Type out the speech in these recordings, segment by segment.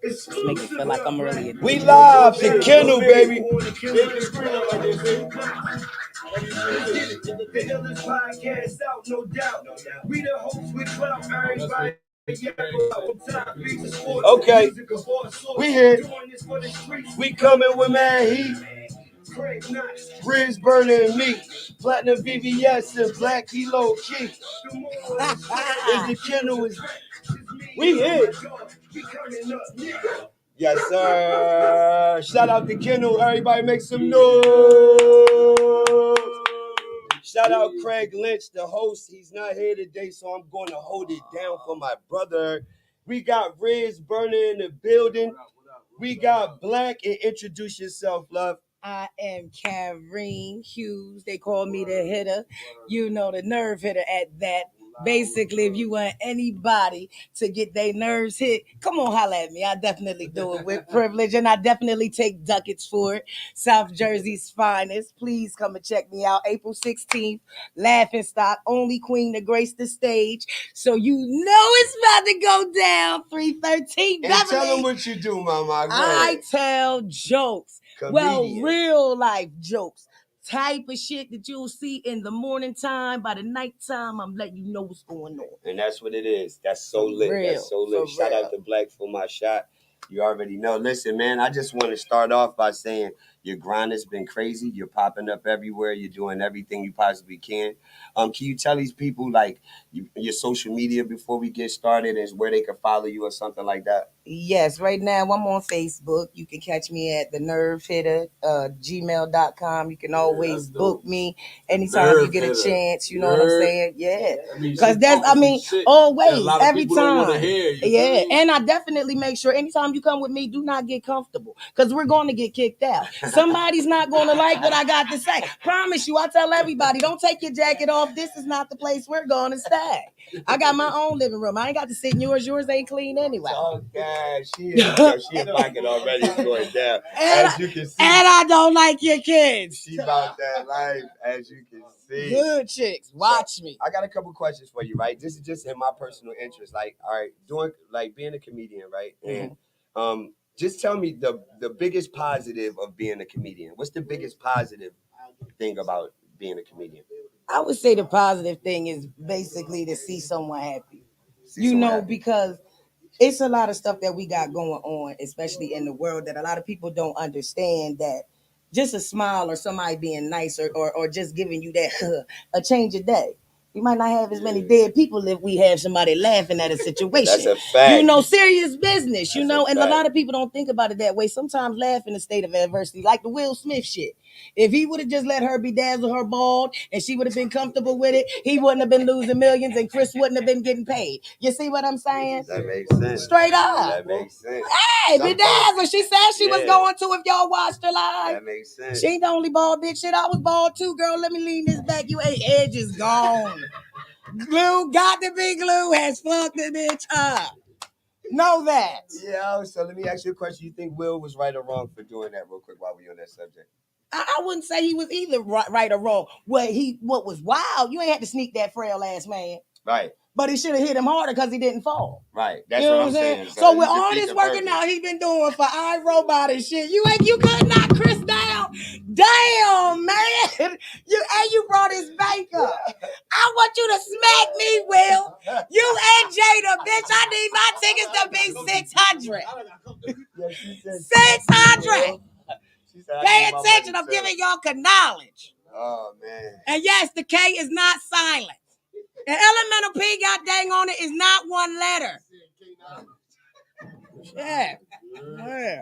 Just make me feel like I'm really. We live, the Kennel, baby. The illest podcast out, no doubt. We the hosts with clout, everybody. Okay, we here. We coming with mad heat. Riz burning meat. Platinum VVS and Black Kilo Key. Is the Kennel is. We here. Yes, sir. Shout out to Kennel. Everybody make some noise. Shout out Craig Lynch, the host. He's not here today, so I'm going to hold it down for my brother. We got Riz Burner in the building. We got Black. And introduce yourself, love. I am Caryeen Hughes. They call me the hitter. You know, the nerve hitter at that. Basically, if you want anybody to get their nerves hit, come on, holla at me. I definitely do it with privilege, and I definitely take ducats for it. South Jersey's finest. Please come and check me out. April 16th, Laughing Stock, only queen to grace the stage. So you know it's about to go down. 313 And tell them what you do, mama. I tell jokes. Comedian. Well, real life jokes. Type of shit that you'll see in the morning time. By the nighttime, I'm letting you know what's going on. And that's what it is. That's so lit. Real, That's so lit. Shout out to Black for my shot. You already know. Listen, man, I just want to start off by saying your grind has been crazy. You're popping up everywhere. You're doing everything you possibly can. Can you tell these people like your social media before we get started and where they can follow you or something like that? Yes, right now I'm on Facebook. You can catch me at the Nerve Hitter, gmail.com. You can always book me anytime you get a chance. You know what I'm saying? Yeah. Because always, every time. Yeah. And I definitely make sure anytime you come with me, do not get comfortable because we're going to get kicked out. Somebody's not going to like what I got to say. Promise you, I tell everybody, don't take your jacket off. This is not the place we're going to stay. I got my own living room. I ain't got to sit in yours. Yours ain't clean anyway. Oh, God. She is pocket already going down. As you can see. And I don't like your kids. She about that life, as you can see. Good chicks. Watch me. I got a couple questions for you, right? This is just in my personal interest. Like, all right, doing like being a comedian, right? And just tell me the biggest positive of being a comedian. What's the biggest positive thing about being a comedian? I would say the positive thing is basically to see someone happy. Because it's a lot of stuff that we got going on, especially in the world, that a lot of people don't understand that just a smile or somebody being nice or just giving you that a change of day. You might not have as many dead people if we have somebody laughing at a situation. That's a fact. Serious business, and a lot of people don't think about it that way. Sometimes laugh in a state of adversity, like the Will Smith shit. If he would have just let her bedazzle her bald and she would have been comfortable with it, he wouldn't have been losing millions and Chris wouldn't have been getting paid. You see what I'm saying? That makes sense. Straight up. That makes sense. Hey, bedazzle. She said she was going to if y'all watched her live. That makes sense. She ain't the only bald bitch. Shit, I was bald too, girl. Let me lean this back. You ain't edges gone. Glue got to be glue has fucked the bitch up. Know that. Yeah, so let me ask you a question. You think Will was right or wrong for doing that real quick while we're on that subject? I wouldn't say he was either right or wrong. What was wild, you ain't had to sneak that frail ass man. Right. But he should have hit him harder because he didn't fall. Right. That's what I'm saying. So with all this working out he been doing for iRobot and shit, you could knock Chris down. Damn, man. You brought his bank up. I want you to smack me, Will. You and Jada, bitch. I need my tickets to be 600. 600. Pay attention. I'm giving y'all knowledge. Oh, man. And yes, the K is not silent. The elemental P, god dang on it, is not one letter. Yeah.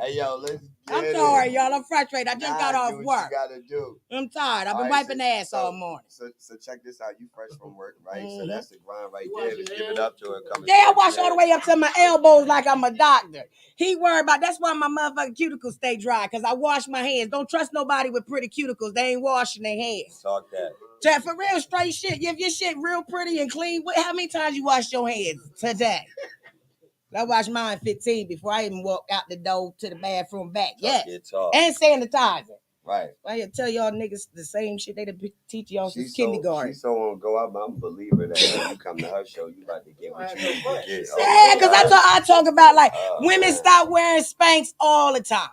Hey, yo, let's I'm sorry, y'all. I'm frustrated. I just got off work. What you gotta do. I'm tired. I've been wiping ass all morning. So check this out. You fresh from work, right? So that's the grind right there. Just give it up to her. I wash all the way up to my elbows like I'm a doctor. He worried about that's why my motherfucking cuticles stay dry, because I wash my hands. Don't trust nobody with pretty cuticles. They ain't washing their hands. Talk that. Jack, for real, straight shit. If your shit real pretty and clean, how many times you wash your hands today? I washed mine 15 before I even walked out the door to the bathroom back. Yes. And sanitizer. Right. I tell y'all niggas the same shit they teach y'all since kindergarten. She's so on go up. I'm a believer that when you come to her show, you about to get what you need to get. Yeah, because I talk about like women stop wearing Spanx all the time.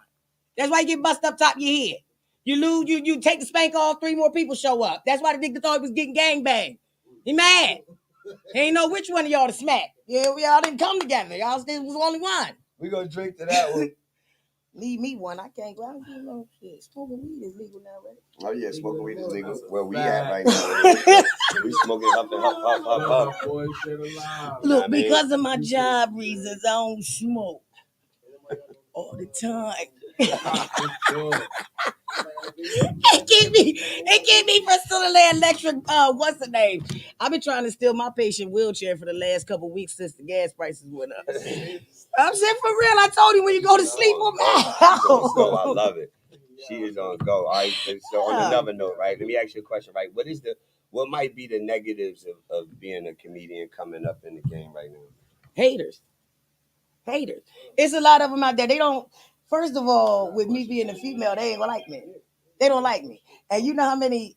That's why you get bust up top of your head. You lose, you take the Spank off, 3 more people show up. That's why the nigga thought he was getting gangbanged. He mad. He ain't know which one of y'all to smack. Yeah, y'all didn't come together. Y'all still was only one. We gonna drink to that one. Leave me one. I can't go. I don't know shit. Smoking weed is legal now, right? Oh yeah, smoking weed is legal. Where we at right now? We smoking up and up. Look, because of my job reasons, I don't smoke all the time. It keep me from stealing the electric. What's the name? I've been trying to steal my patient wheelchair for the last couple weeks since the gas prices went up. I'm saying for real. I told you when you go to sleep on my house. So I love it. She is on go. All right. So on another note, right? Let me ask you a question, right? What might be the negatives of being a comedian coming up in the game right now? Haters. It's a lot of them out there. They don't. First of all, with me being a female, they ain't gonna like me. They don't like me. And you know how many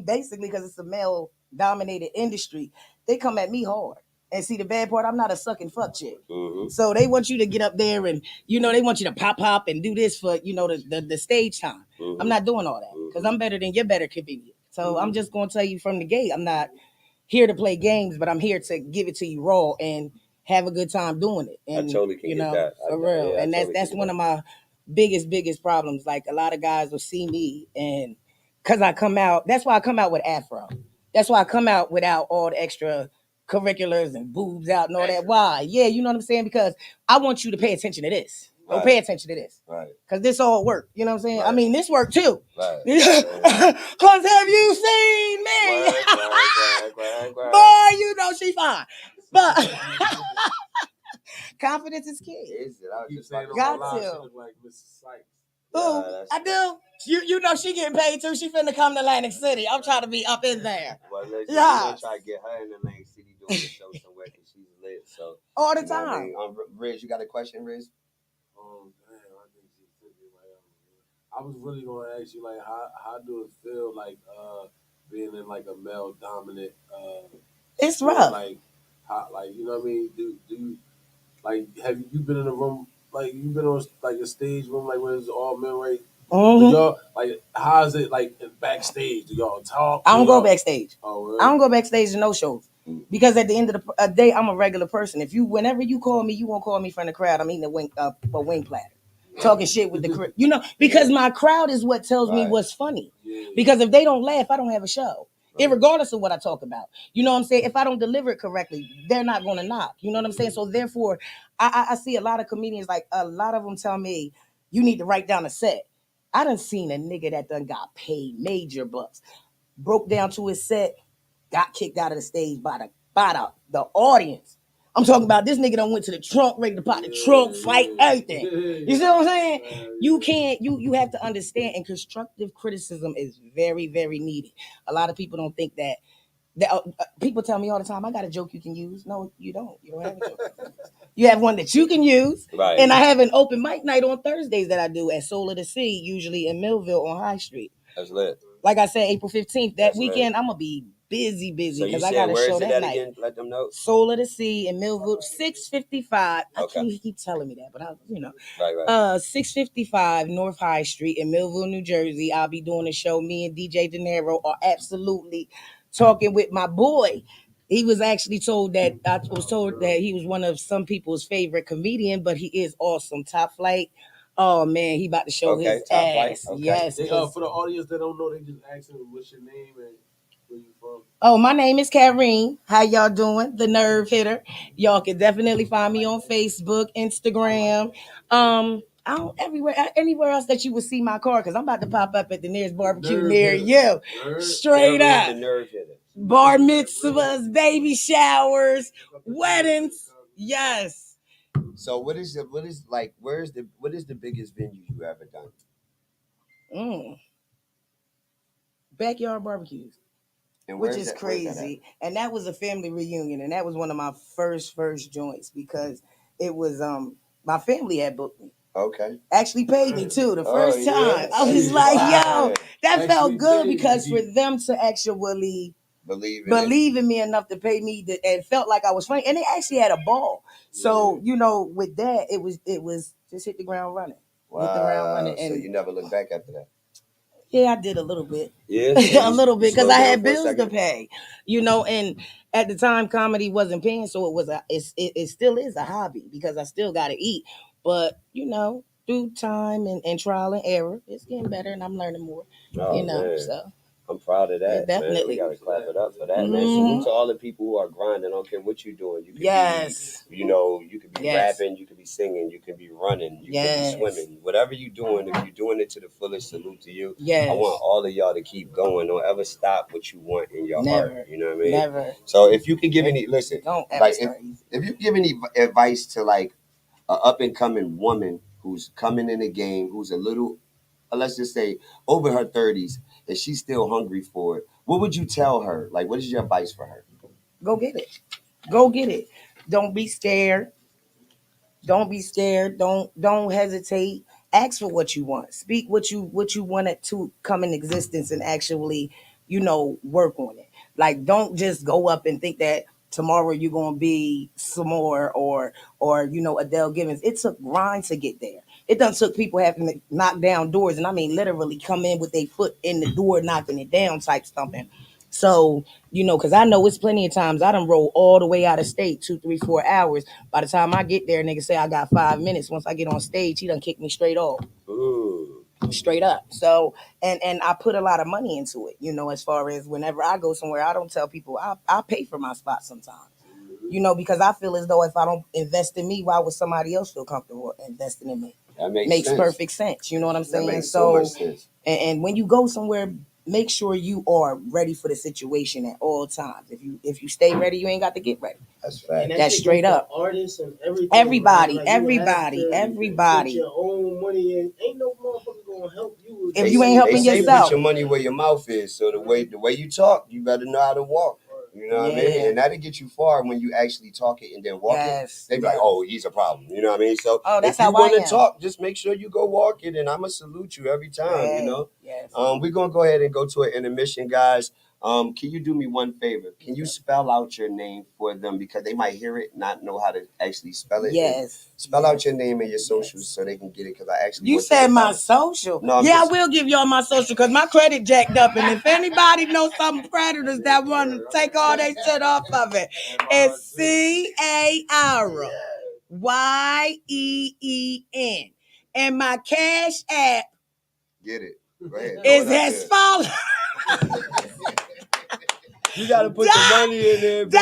basically, because it's a male dominated industry, they come at me hard. And see the bad part, I'm not a sucking fuck chick. Mm-hmm. So they want you to get up there and they want you to pop and do this for the stage time. Mm-hmm. I'm not doing all that because I'm better than your better comedian. So I'm just gonna tell you from the gate, I'm not here to play games, but I'm here to give it to you raw and have a good time doing it. And I totally can get that. For real. Yeah, and that's one of my biggest problems. Like a lot of guys will see me and because I come out, that's why I come out with afro. That's why I come out without all the extra curriculars and boobs out and all that. Why? Yeah, you know what I'm saying? Because I want you to pay attention to this. Right. Don't pay attention to this. Right. Because this all work. You know what I'm saying? Right. I mean, this work too. Right. Because have you seen me? Boy, you know she fine. But confidence is key. Is it? I was just got to. Like Mrs. Sykes. Oh, I do. You know she getting paid too. She finna come to Atlantic City. I'm trying to be up in there. Well, listen, yeah. I'm gonna try to get her in Atlantic City doing the show somewhere because she's lit. So all the time. Riz, you got a question, Riz? Damn, I think she took it. Like, I was really gonna ask you, like, how do it feel, like, being in like a male dominant? It's rough. Like, how, like, you know what I mean? Do you like? Have you been in a room? Like, you've been on like a stage room, like where it's all men, right? Mm-hmm. Do y'all like? How is it like backstage? Do y'all talk? I don't go backstage. Oh, really? I don't go backstage to no shows because at the end of the day, I'm a regular person. Whenever you call me, you won't call me from the crowd. I'm eating a wing platter, talking shit with the crowd. Because my crowd is what tells me what's funny. Yeah. Because if they don't laugh, I don't have a show. Regardless of what I talk about. You know what I'm saying? If I don't deliver it correctly, they're not going to knock. You know what I'm saying? So therefore, I see a lot of comedians, like a lot of them tell me, you need to write down a set. I done seen a nigga that done got paid major bucks, broke down to his set, got kicked out of the stage by the audience. I'm talking about this nigga done went to the trunk, ready to pop the trunk, fight, everything. You see what I'm saying? You have to understand, and constructive criticism is very, very needed. A lot of people don't think that people tell me all the time, I got a joke you can use. No, you don't. You don't have a joke. You have one that you can use. Right. And I have an open mic night on Thursdays that I do at Soul of the Sea, usually in Millville on High Street. That's lit. Like I said, April 15th, that weekend, I'm going to be busy because I got a show that night. Again? Let them know. Soul of the Sea in Millville, 655. Okay. He keep telling me that, but Right. 655 North High Street in Millville, New Jersey. I'll be doing a show. Me and DJ De Niro are absolutely talking with my boy. He was actually told that he was one of some people's favorite comedian, but he is awesome. Top flight. Oh man, he about to show his ass. Okay. Yes. For the audience that don't know, they just ask him what's your name and where you from. Oh, my name is Caryeen. How y'all doing? The Nerve Hitter. Y'all can definitely find me on Facebook, Instagram. I don't anywhere else that you would see my car because I'm about to pop up at the nearest barbecue near you. Straight up. The Nerve Hitter. Bar mitzvahs, baby showers, weddings. Yes. So what is the biggest venue you ever done? Backyard barbecues. Which is crazy. And that was a family reunion. And that was one of my first joints because it was my family had booked me. Okay. Actually paid me too the first time. Yeah. I was like, Wow. yo, that Actually felt good paid because you. for them to actually Believe in me enough to pay me and felt like I was funny. And they actually had a ball. So, with that, it was just hit the ground running. Wow. Hit the ground running. So And you never looked back after that? yeah, I did a little bit. Yeah. A little bit because slowed I down had for a bills to second? pay. And at the time comedy wasn't paying, so it still is a hobby because I still gotta eat. But through time and trial and error, it's getting better and I'm learning more. Oh, man. So I'm proud of that, man. We definitely. gotta clap it up for that, man. Salute to all the people who are grinding. I don't care what you're doing. You could Yes. be, you could be Yes. rapping, you could be singing, you could be running, you Yes. could be swimming. Whatever you're doing, if you're doing it to the fullest, salute to you. Yes. I want all of y'all to keep going. Don't ever stop what you want in your Never. heart. You know what I mean? Never. So if you could give listen, Don't ever like start easy. if you give any advice to like a up and coming woman who's coming in the game, who's a little, let's just say over her 30s, and she's still hungry for it, what would you tell her? Like, what is your advice for her? Go get it. Go get it. Don't be scared. Don't be scared. Don't hesitate. Ask for what you want. Speak what you want it to come in existence and actually, work on it. Like don't just go up and think that tomorrow you're gonna be some more or Adele Givens. It took grind to get there. It done took people having to knock down doors, and I mean literally come in with their foot in the door, knocking it down, type stumping. So, because I know it's plenty of times I done roll all the way out of state, 2, 3, 4 hours. By the time I get there, nigga say I got 5 minutes. Once I get on stage, he done kick me straight off. Ooh. Straight up. So, and I put a lot of money into it, as far as whenever I go somewhere, I don't tell people I pay for my spot sometimes. Because I feel as though if I don't invest in me, why would somebody else feel comfortable investing in me? That makes Makes sense. perfect sense. You know what I'm saying? That makes so much sense. And when you go somewhere, make sure you are ready for the situation at all times. If you stay ready, you ain't got to get ready. That's fact. That's straight up. Artists and everything. Everybody, Like, everybody. Put your own money in. Ain't no motherfucker gonna help you If you ain't helping they say yourself. put your money where your mouth is. So the way you talk, you better know how to walk. You know what I mean? And that'll get you far when you actually talk it and then walk it. They be like, oh, he's a problem. You know what I mean? So that's if you how I want to am. talk, just make sure you go walk it, and I'm going to salute you every time, Yes. We're going to go ahead and go to an intermission, guys. Can you do me one favor? Can you spell out your name for them? Because they might hear it, not know how to actually spell it. Yes. Spell out your name and your socials so they can get it. Because I actually You said my social. No, I will give y'all my social because my credit jacked up. And if anybody knows some creditors that want to take all their shit off of it, it's CARYEEN. And my Cash App get it. Go ahead. is as follows. You gotta put the money in there, baby.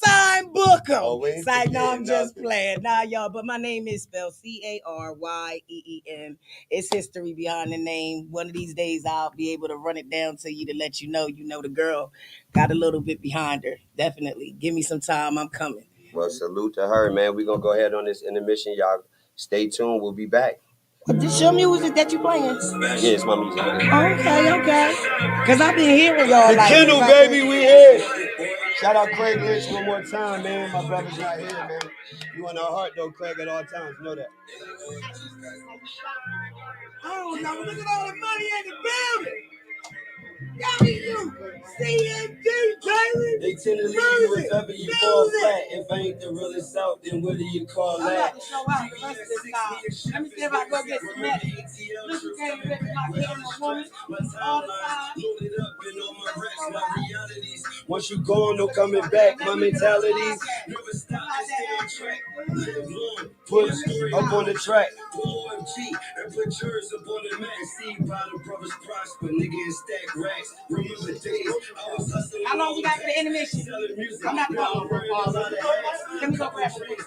$sign Bookham. Oh, It's like, no, I'm just playing. Nah, y'all, but my name is spelled CARYEEN. It's history behind the name. One of these days I'll be able to run it down to you to let you know the girl got a little bit behind her. Definitely. Give me some time. I'm coming. Well, salute to her, man. We're gonna go ahead on this intermission. Y'all stay tuned. We'll be back. This your music that you playing? Yeah, it's my music. Okay. Cause I've been hearing y'all. The like Kennel, baby, we here. Shout out Craig Lynch one more time, man. My brother's not here, man. You in our heart though, Craig, at all times. Know that. I don't know. Look at all the money in the building. CMG, baby. They tend to leave you if ever you fall flat. If I ain't the realest out, then what do you call that? I'm about to show out the rest of this time. Let me see if I go get some money. Look, you can't rip my camera woman all the time. Once you gone, no coming back. My mentality. Put up on the track. And put yours up on the mat. See how the brothers prosper, nigga, and stack racks. Remember days I was hustling. How long we got for the intermission? I'm not going to let me go grab it.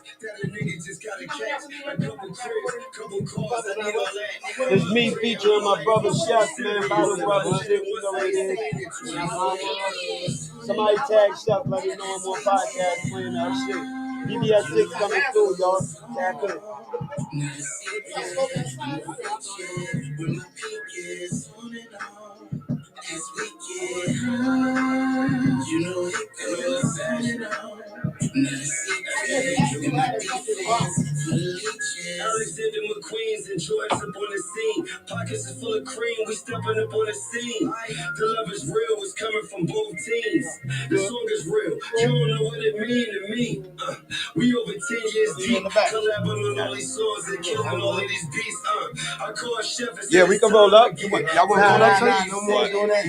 It's me featuring my brother Chef, man. Battle brother shit, you know what it is. Somebody tag Chef, let me know I'm on podcast playing that shit. BBS 6 coming through, y'all. Tap in. As we get high, you know it goes on and on. Not a secret, you my defense, Alexander McQueen. queens and Jordans up on the scene. Pockets is full of cream, we stepping up on the scene. The love is real, it's coming from both teams. The song is real, you don't know what it mean to me. We over 10 years deep, collabing on all these songs and killing all of these beats. I call Chef and Yeah, we can roll up. Y'all want to roll up? No more doing that.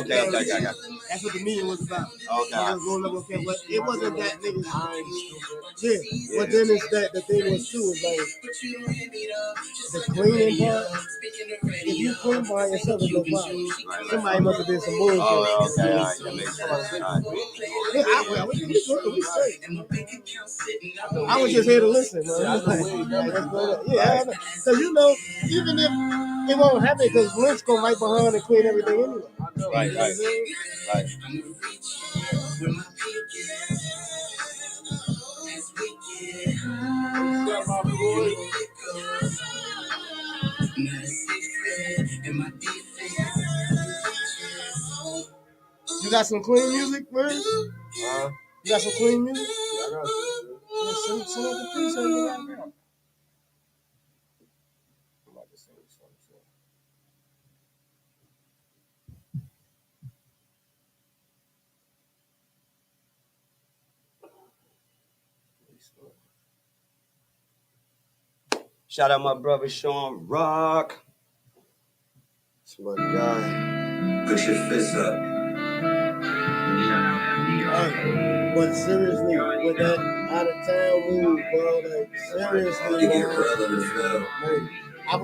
Okay. That's what the meeting was about. Okay. Roll up, okay, but it wasn't that niggas. Yeah, but then it's that the thing was too is like the cleaning part. If you clean by yourself, it's no problem. Somebody must have been some bullshit. Oh, okay. All right. That makes sense. All right. We straight. I was just here to listen, man. Yeah, because you know, even if it won't happen, because Lynch go right behind and clean everything anyway. Right. You got some clean music, man? You got some clean music? Yeah, I got some. Send up the piece on your background. I'm about to sing something. Shout out my brother Sean Rock. That's my guy. Put your fists up. Hey, but seriously, with that out of town move, bro, like seriously, You get real in the field. I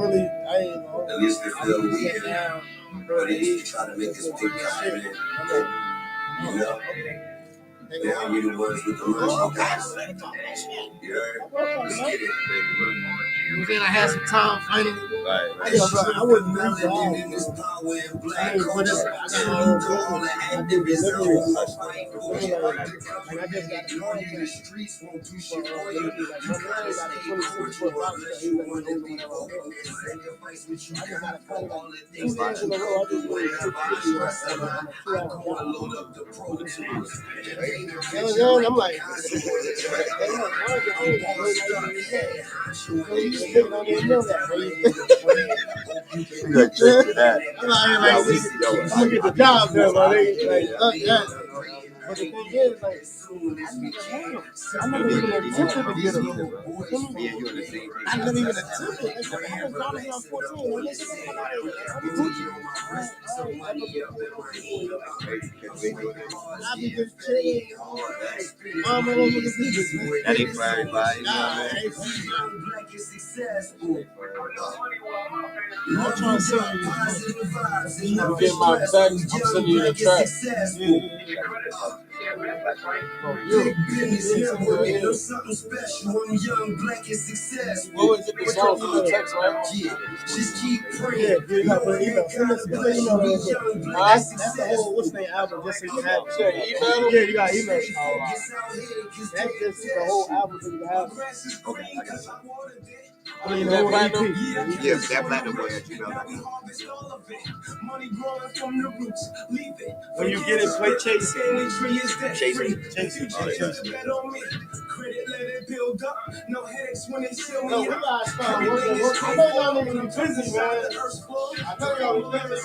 ain't know. At least the field we Sit in. down, Bro, they used to try to make this big comment. You know? Now you the ones with the lunch. You heard? Let's get it, baby. Then I had some time finally. Right. I wouldn't do that. I mean, but it's, I got my own business. I do delivery. Like I just got a contract for delivery. Like my man got a 26-foot box that he let me hold him when I was there. I just got a contract like 2 days in a row. I just made 650 on a 2-hour job. I'm like, I'm gonna get the job done, but but the thing is, like, I never even attempted to get a food. I never even attempted. I was driving around 14. I be just chilling. That ain't for everybody. I'm trying to say I'm getting my back. I'm sending you the track. Big business networking, I'm something special. I'm young, black, and successful. What was it? The song from the text, right? Yeah, just keep praying. yeah, you got to email. That's the whole what's the name album? Just so you have it. Yeah, you got email. That's just the whole album so you can have it. I mean, the whole EP. Yeah, that platinum one that you know. When you get it, play Chase. Credit, let it build up. No headaches when they sell me. No, we gotta start working. I know y'all niggas be busy, man. I know y'all be busy.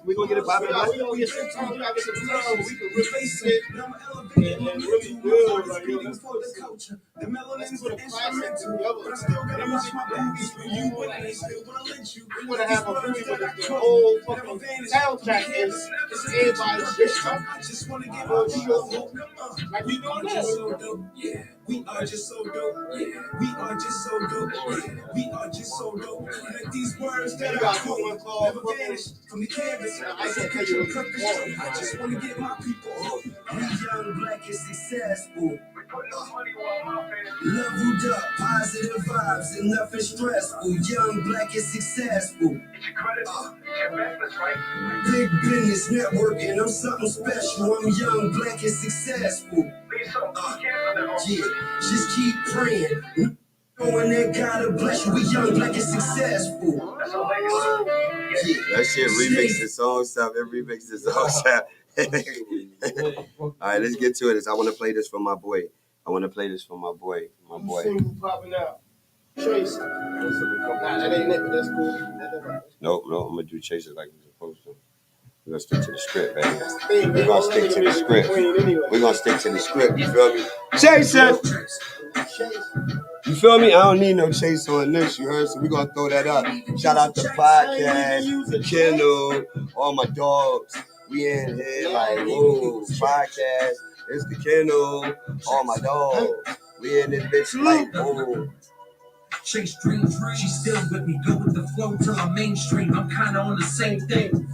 We gonna get it popping. We gonna get some time. We gotta get some time where we can replace it and really build like the melanin's an instrumental, but I still gotta watch my movies for you, but I ain't still gonna let you. we wanna have a movie with the whole fucking soundtrack is everybody's shit. I just wanna get my people hope. Like we doing this. Yeah, we are just so dope. Yeah, we are just so dope. Yeah, we are just so dope. Let these words that I quote never vanish from the canvas. I can't tell you what I just wanna get my people hope. We young, black, and successful. Leveled up, positive vibes, and nothing stressful. Young, black, and successful. Big business networking, I'm something special. I'm young, black, and successful. Yeah, just keep praying. Knowing that God will bless you. We young, black, and successful. That shit remixes its own stuff. It remixes its own stuff. All right, let's get to it. I want to play this for my boy. My boy. Single popping out. Trace. Nah, that ain't it, but that's cool. No, I'm gonna do chases like we're supposed to. We're gonna stick to the script, baby. We're gonna stick to the script. We're gonna stick to the script, you feel me? Chaser! You feel me? I don't need no chase on this, you heard? So we're gonna throw that up. Shout out to podcast, Kennel, all my dogs. We in here like, whoa, podcast. It's the Kennel, all my dogs. We in this bitch like, whoa. Chase dreams, she still with me. Go with the flow till I'm mainstream. I'm kinda on the same thing.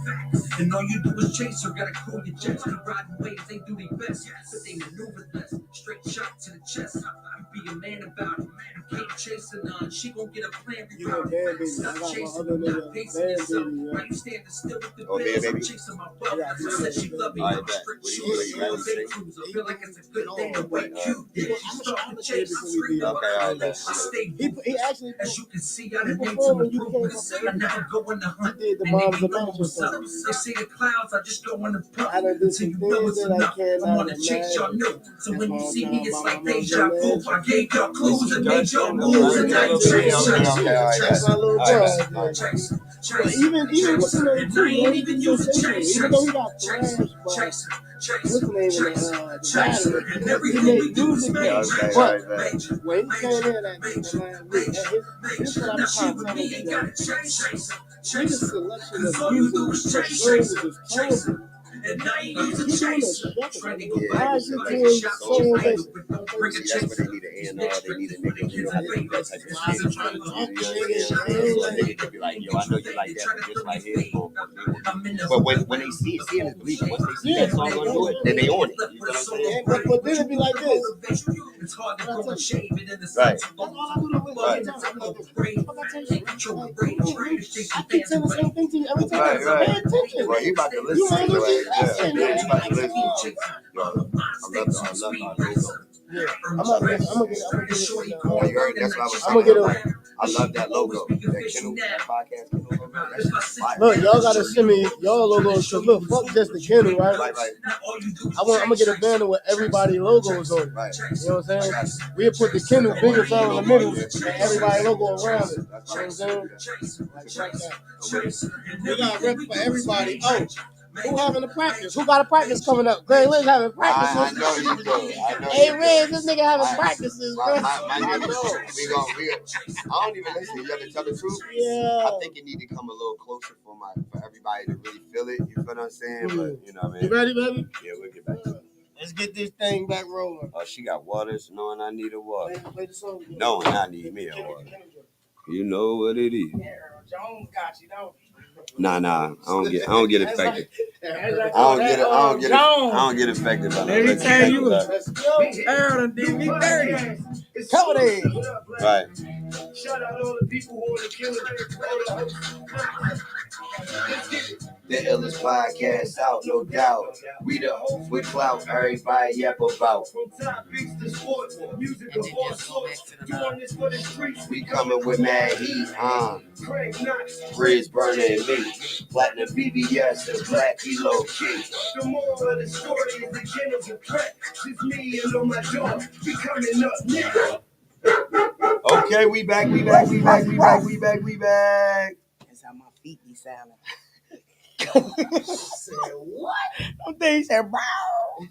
And all you do is chase her. Gotta cool your jets. Keep riding waves, they do their best. But they maneuver less. Straight shot to the chest. You be a man about it. You can't chase her none. She gon' get a plan. Stop chasing her, not pacing yourself. Why you standing still with the bills? I'm chasing my wealth. She said she love me. I'm strict shooters. Real big cruise. I feel like it's a good thing the way you did. She started to chase. I screamed up. I stay Actually, as you can see, I done made some improvements. I never go in the hunt, and they be knowing what's up. They see the clouds, I just go in the puff. Until you know it's enough, I'm on the chase, y'all know. So when you see me, it's like deja vu. I gave y'all clues and made y'all moves, and now you chase. Even and I ain't even using chase. Even though he got thrashed, And everything we do is made. but when he came in at his what I'm trying to tell you that his selection of music was terrible. And I ain't using chaser. Trying to go back Why is it doing soul based? Bring a chase. That's what they need an A&R. They need a nigga who know how to do that type of shit. So a nigga could be like, yo, I know you like that, but just like his song. But when they see it, seeing is believing. Once they see that song gonna do it, then they on it. You know what I'm saying? But then it'd be like this. It's hard to go and shave it in the Right. I keep saying the same thing to you every time. Right. Pay attention. Well, he about to listen to it. Yeah, he about to listen to it. Yo, I love my logo. Yeah, I'm gonna get it. Oh, you heard? That's what I was I'm gonna get saying. I love that logo. That Kennel, that podcast Kennel logo. That shit's fire. Look, y'all gotta send me y'all logos. Cause look, fuck just the Kennel, right? Right. I'm gonna get a banner with everybody logos on it. Right. You know what I'm saying? We'll put the Kennel bigger down in the middle and everybody logo around it. You know what I'm saying? Like that. We got rep for everybody. Oh, who having a practice? Who got a practice coming up? Greg Lynn's having practices. I know you do. Hey, Riz, this nigga having practices, bro. My nigga, I don't even listen. You have to tell the truth. Yeah. I think it need to come a little closer for everybody to really feel it. You feel what I'm saying? But you know what I mean. You ready, baby? Yeah, we'll get back to it. Let's get this thing back rolling. Oh, she got waters, knowing I need a water. Play the song. Knowing I need me a water. You know what it is. Jones got you, don't he? Nah. I don't get affected. I don't get affected by that. Let me tell you, Earl did me dirty. Cover that. Right. Shout out all the people who want to kill it. The illest podcast out, no doubt. We the host with clout, everybody yap about. From topics to sports, music of all sorts. Doing this for the streets. We coming with mad heat, Craig Knox, Bridge burning me. Platinum BBS and Black Kilo Key. the moral of the story is the Kennel's a threat. Just me and on my dog. We coming up now. Okay, we back. That's how my feet be sounding. Said what? Them things said brow.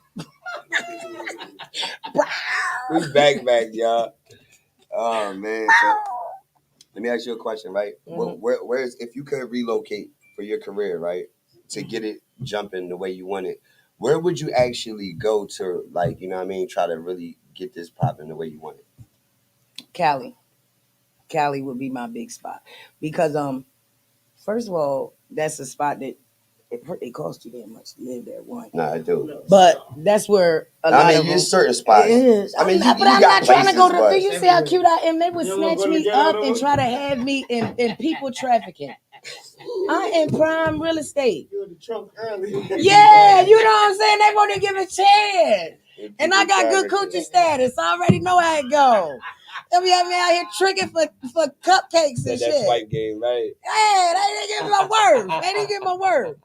We back, y'all. Oh man. So, let me ask you a question, right? Mm-hmm. Where's if you could relocate for your career, right, to get it jumping the way you want it, where would you actually go to, like, you know what I mean, try to really get this popping the way you want it? Cali would be my big spot because first of all, that's a spot that it costs you that much to live there. One, Nah, I do. but that's where a lot of there's certain spots. It is. I mean, I'm you not got trying to go places, to. Do you see how cute I am? They would You snatch wanna go me to up Ghetto? and try to have me in people trafficking. I am prime real estate. You're the trunk early. Yeah, you know what I'm saying? They won't even give a chance. And I got good coochie status. I already know how it go. They'll be having me out here tricking for cupcakes and shit. That swipe game, right? Hey, they didn't give my word.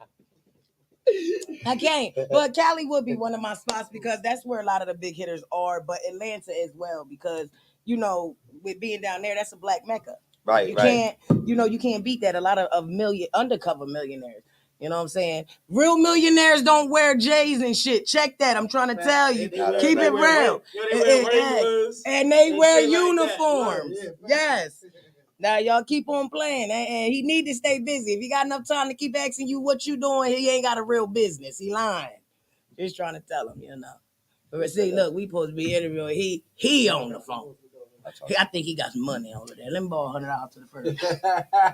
I can't. But Cali would be one of my spots because that's where a lot of the big hitters are. But Atlanta as well because with being down there, that's a black mecca. Right, You right. can't, you can't beat that. A lot of undercover millionaires. You know what I'm saying? Real millionaires don't wear J's and shit. Check that. I'm trying to tell you. Keep it real. And they wear uniforms. Yes. Now y'all keep on playing. And he need to stay busy. If he got enough time to keep asking you what you doing, he ain't got a real business. He lying. Just trying to tell him, But see, look, we supposed to be interviewing. He on the phone. I think he got some money over there. Let me borrow $100 to the first.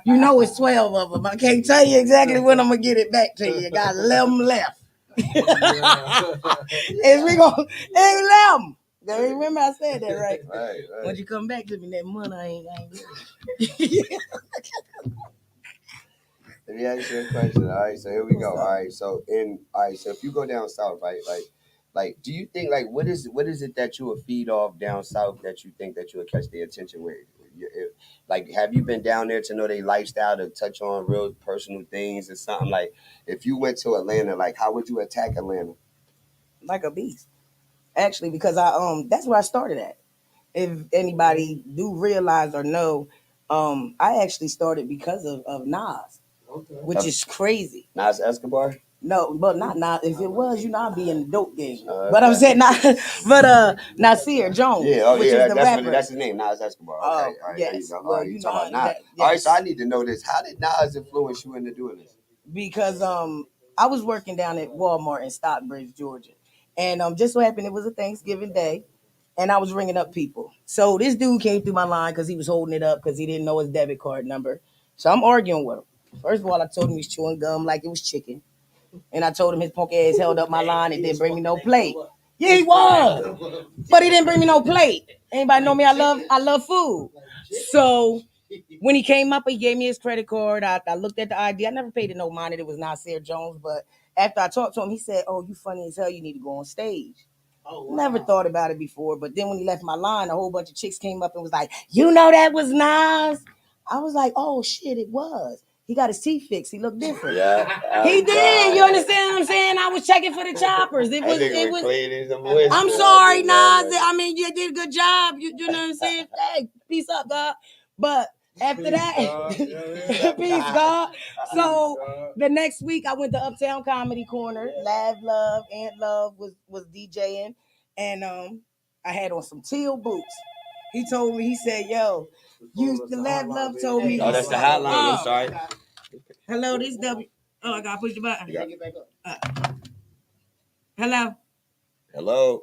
It's 12 of them. I can't tell you exactly when I'm gonna get it back to you. Got 11 left. Is we gonna 11? Remember I said that, right? Right. When you come back to me, that money I ain't Let me ask you a question. All right, so here we go. All right, so if you go down south, right, like, do you think what is it that you would feed off down south that you think that you would catch their attention with? Like, have you been down there to know their lifestyle, to touch on real personal things or something? Like, if you went to Atlanta, like, how would you attack Atlanta? like a beast, actually, because that's where I started at. If anybody do realize or know, I actually started because of Nas, which is crazy. Nas Escobar? No, but not Nas. If it was, I'd be in the dope game. But I'm saying not, but Nasir Jones, which is the rapper. That's his name, Nas Escobar. Okay, all right, yes. there you go. Well, you talking about Nas. yes. All right, so I need to know this. How did Nas influence you into doing this? Because I was working down at Walmart in Stockbridge, Georgia, and just so happened it was a Thanksgiving day, and I was ringing up people. So this dude came through my line because he was holding it up because he didn't know his debit card number. So I'm arguing with him. First of all, I told him he's chewing gum like it was chicken. And I told him his punk ass held up my line and didn't bring me no plate. Yeah, he was. But he didn't bring me no plate. Anybody know me? I love food. So when he came up, he gave me his credit card. I looked at the ID. I never paid it no mind. It was Nasir Jones. But after I talked to him, he said, "Oh, you funny as hell. You need to go on stage." Oh, wow. Never thought about it before. But then when he left my line, a whole bunch of chicks came up and was like, that was Nas? I was like, oh, shit, it was. He got his teeth fixed. He looked different. Yeah, he did. You understand what I'm saying? I was checking for the choppers. It was. I'm sorry, Nas. I mean, you did a good job. You know what I'm saying? Hey, peace up, God. But after that, peace, God. So the next week, I went to Uptown Comedy Corner. Love, Aunt Love was DJing, and I had on some teal boots. He told me, he said, "Yo, the Love told me." Oh, that's the hotline. I'm sorry. Hello, this W. Oh, I gotta push the button. Hello. Hello.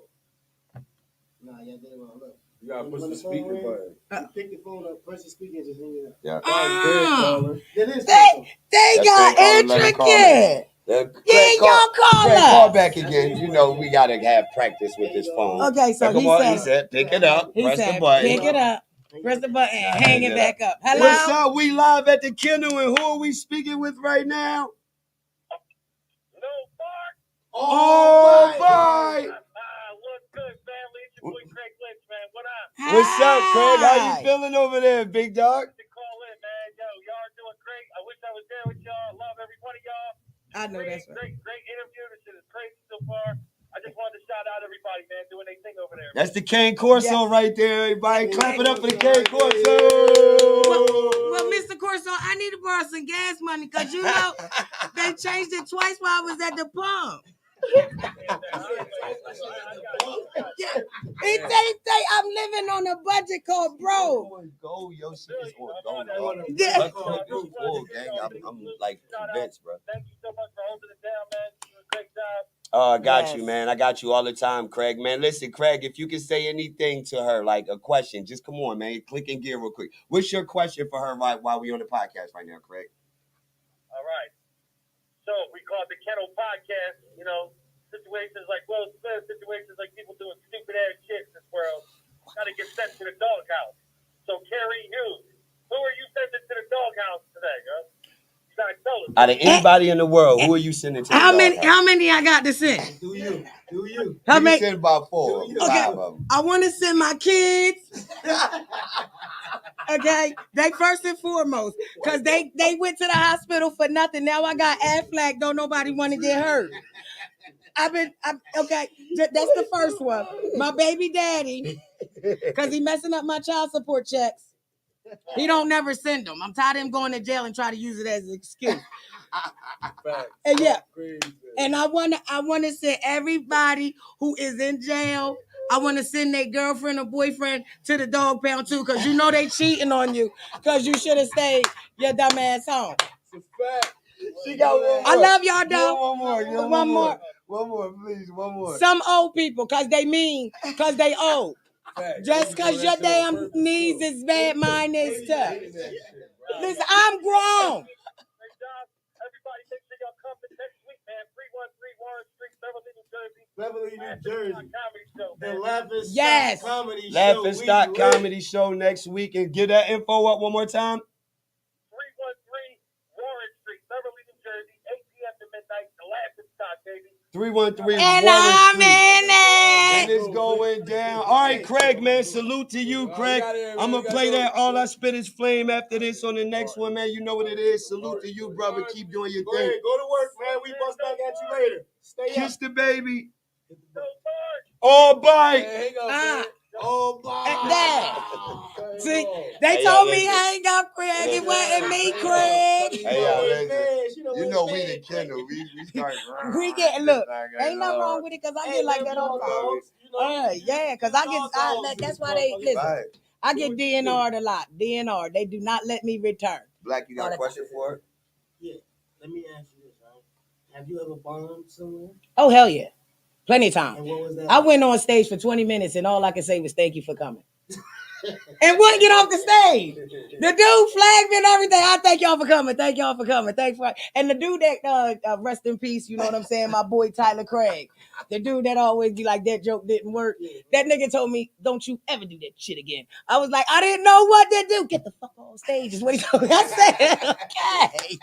Nah, y'all did it wrong. Look. You gotta push the speaker button. Pick the phone up, press the speaker, and just hang it up. Yeah. They got intricate. Y'all call us. Call back again. We gotta have practice with this phone. Okay, so he said, pick it up, press the button. Pick it up, press the button, hang it back up. Hello. What's up? We live at the Kennel, and who are we speaking with right now? Oh, bye. What's good, family? It's your boy Craig Lynch, man. What up? What's up, Craig? How you feeling over there, big dog? To call in, man. Yo, y'all are doing great. I wish I was there with y'all. Love every one of y'all. I know that's right. Great interview. This shit is crazy so far. I just wanted to shout out everybody, man, doing their thing over there. That's the Cane Corso right there, everybody. Clap it up for the Cane Corso. Well, Mr. Corso, I need to borrow some gas money because they changed it twice while I was at the pump. I'm living on a budget called bro. Go, yo, shit is on go. I'm like convinced, bro. Thank you so much for holding it down, man. You doing a great job. I got you, man. I got you all the time, Craig. Man, listen, Craig, if you can say anything to her, like a question, just come on, man. Click and gear real quick. What's your question for her while we on the podcast right now, Craig? All right. So we call it the Kennel Podcast. Situations like Will Smith, situations like people doing stupid ass shit in this world, got to get sent to the doghouse. So Caryeen Hughes, who are you sending to the doghouse today, yo? You gotta tell us. Out of anybody in the world, who are you sending to the doghouse? How many I got to send? Do you? How many? Send about 4, 5 of them. I want to send my kids. Okay, they first and foremost, because they went to the hospital for nothing. Now I got Aflac. Don't nobody want to get hurt. Okay. That's the first one. My baby daddy, because he messing up my child support checks. He don't never send them. I'm tired of him going to jail and try to use it as an excuse. And yeah, and I wanna send everybody who is in jail. I want to send their girlfriend or boyfriend to the dog pound too, because you know they cheating on you, because you should have stayed your dumb ass home. It's a fact. She got one more. I love y'all, though. One more. One more, please. One more. Some old people, because they mean, because they old. Just because your damn knees is bad, mine is tough. Listen, I'm grown. Everybody make sure y'all come next week, man. 313 Warren Street, Beverly, New Jersey. Comedy show, The man. Laughing Yes. Stock Comedy Show. Laughing Stock Comedy Show next week. And get that info up one more time. 313 Warren Street, Beverly, New Jersey, 8 p.m. to midnight. The Laughing Stock, baby. 313 And Warren I'm Street. in And it. it's going down. All right, Craig, man. Salute to you, Craig. I'm going to play that All I Spit is Flame after this on the next one, man. You know what it is. Salute to you, brother. Keep doing your thing. Go to work, man. We bust back at you later. Stay Kiss up. the baby. So far. All bite. Hang up, oh, bye. Dad. See, they told me hang up, Craig. It wasn't me, Craig. Hey, yo, listen. You know we the Kennel. We start. We get look. Ain't nothing wrong with it, because I get like that all the time. Yeah, because that's why they listen. Right. I get DNR'd a lot. DNR. They do not let me return. Black, you got a question for her? Yeah. Let me ask you this, right? Have you ever bombed somewhere? Oh, hell yeah. Plenty of time. And what was that? I went on stage for 20 minutes and all I could say was thank you for coming. And wouldn't get off the stage. The dude flagged me and everything. I thank y'all for coming. Thank y'all for coming. And the dude that rest in peace, you know what I'm saying? My boy Tyler Craig. The dude that always be like, that joke didn't work. That nigga told me, don't you ever do that shit again. I was like, I didn't know what to do. Get the fuck on stage is what he told me. I said, okay.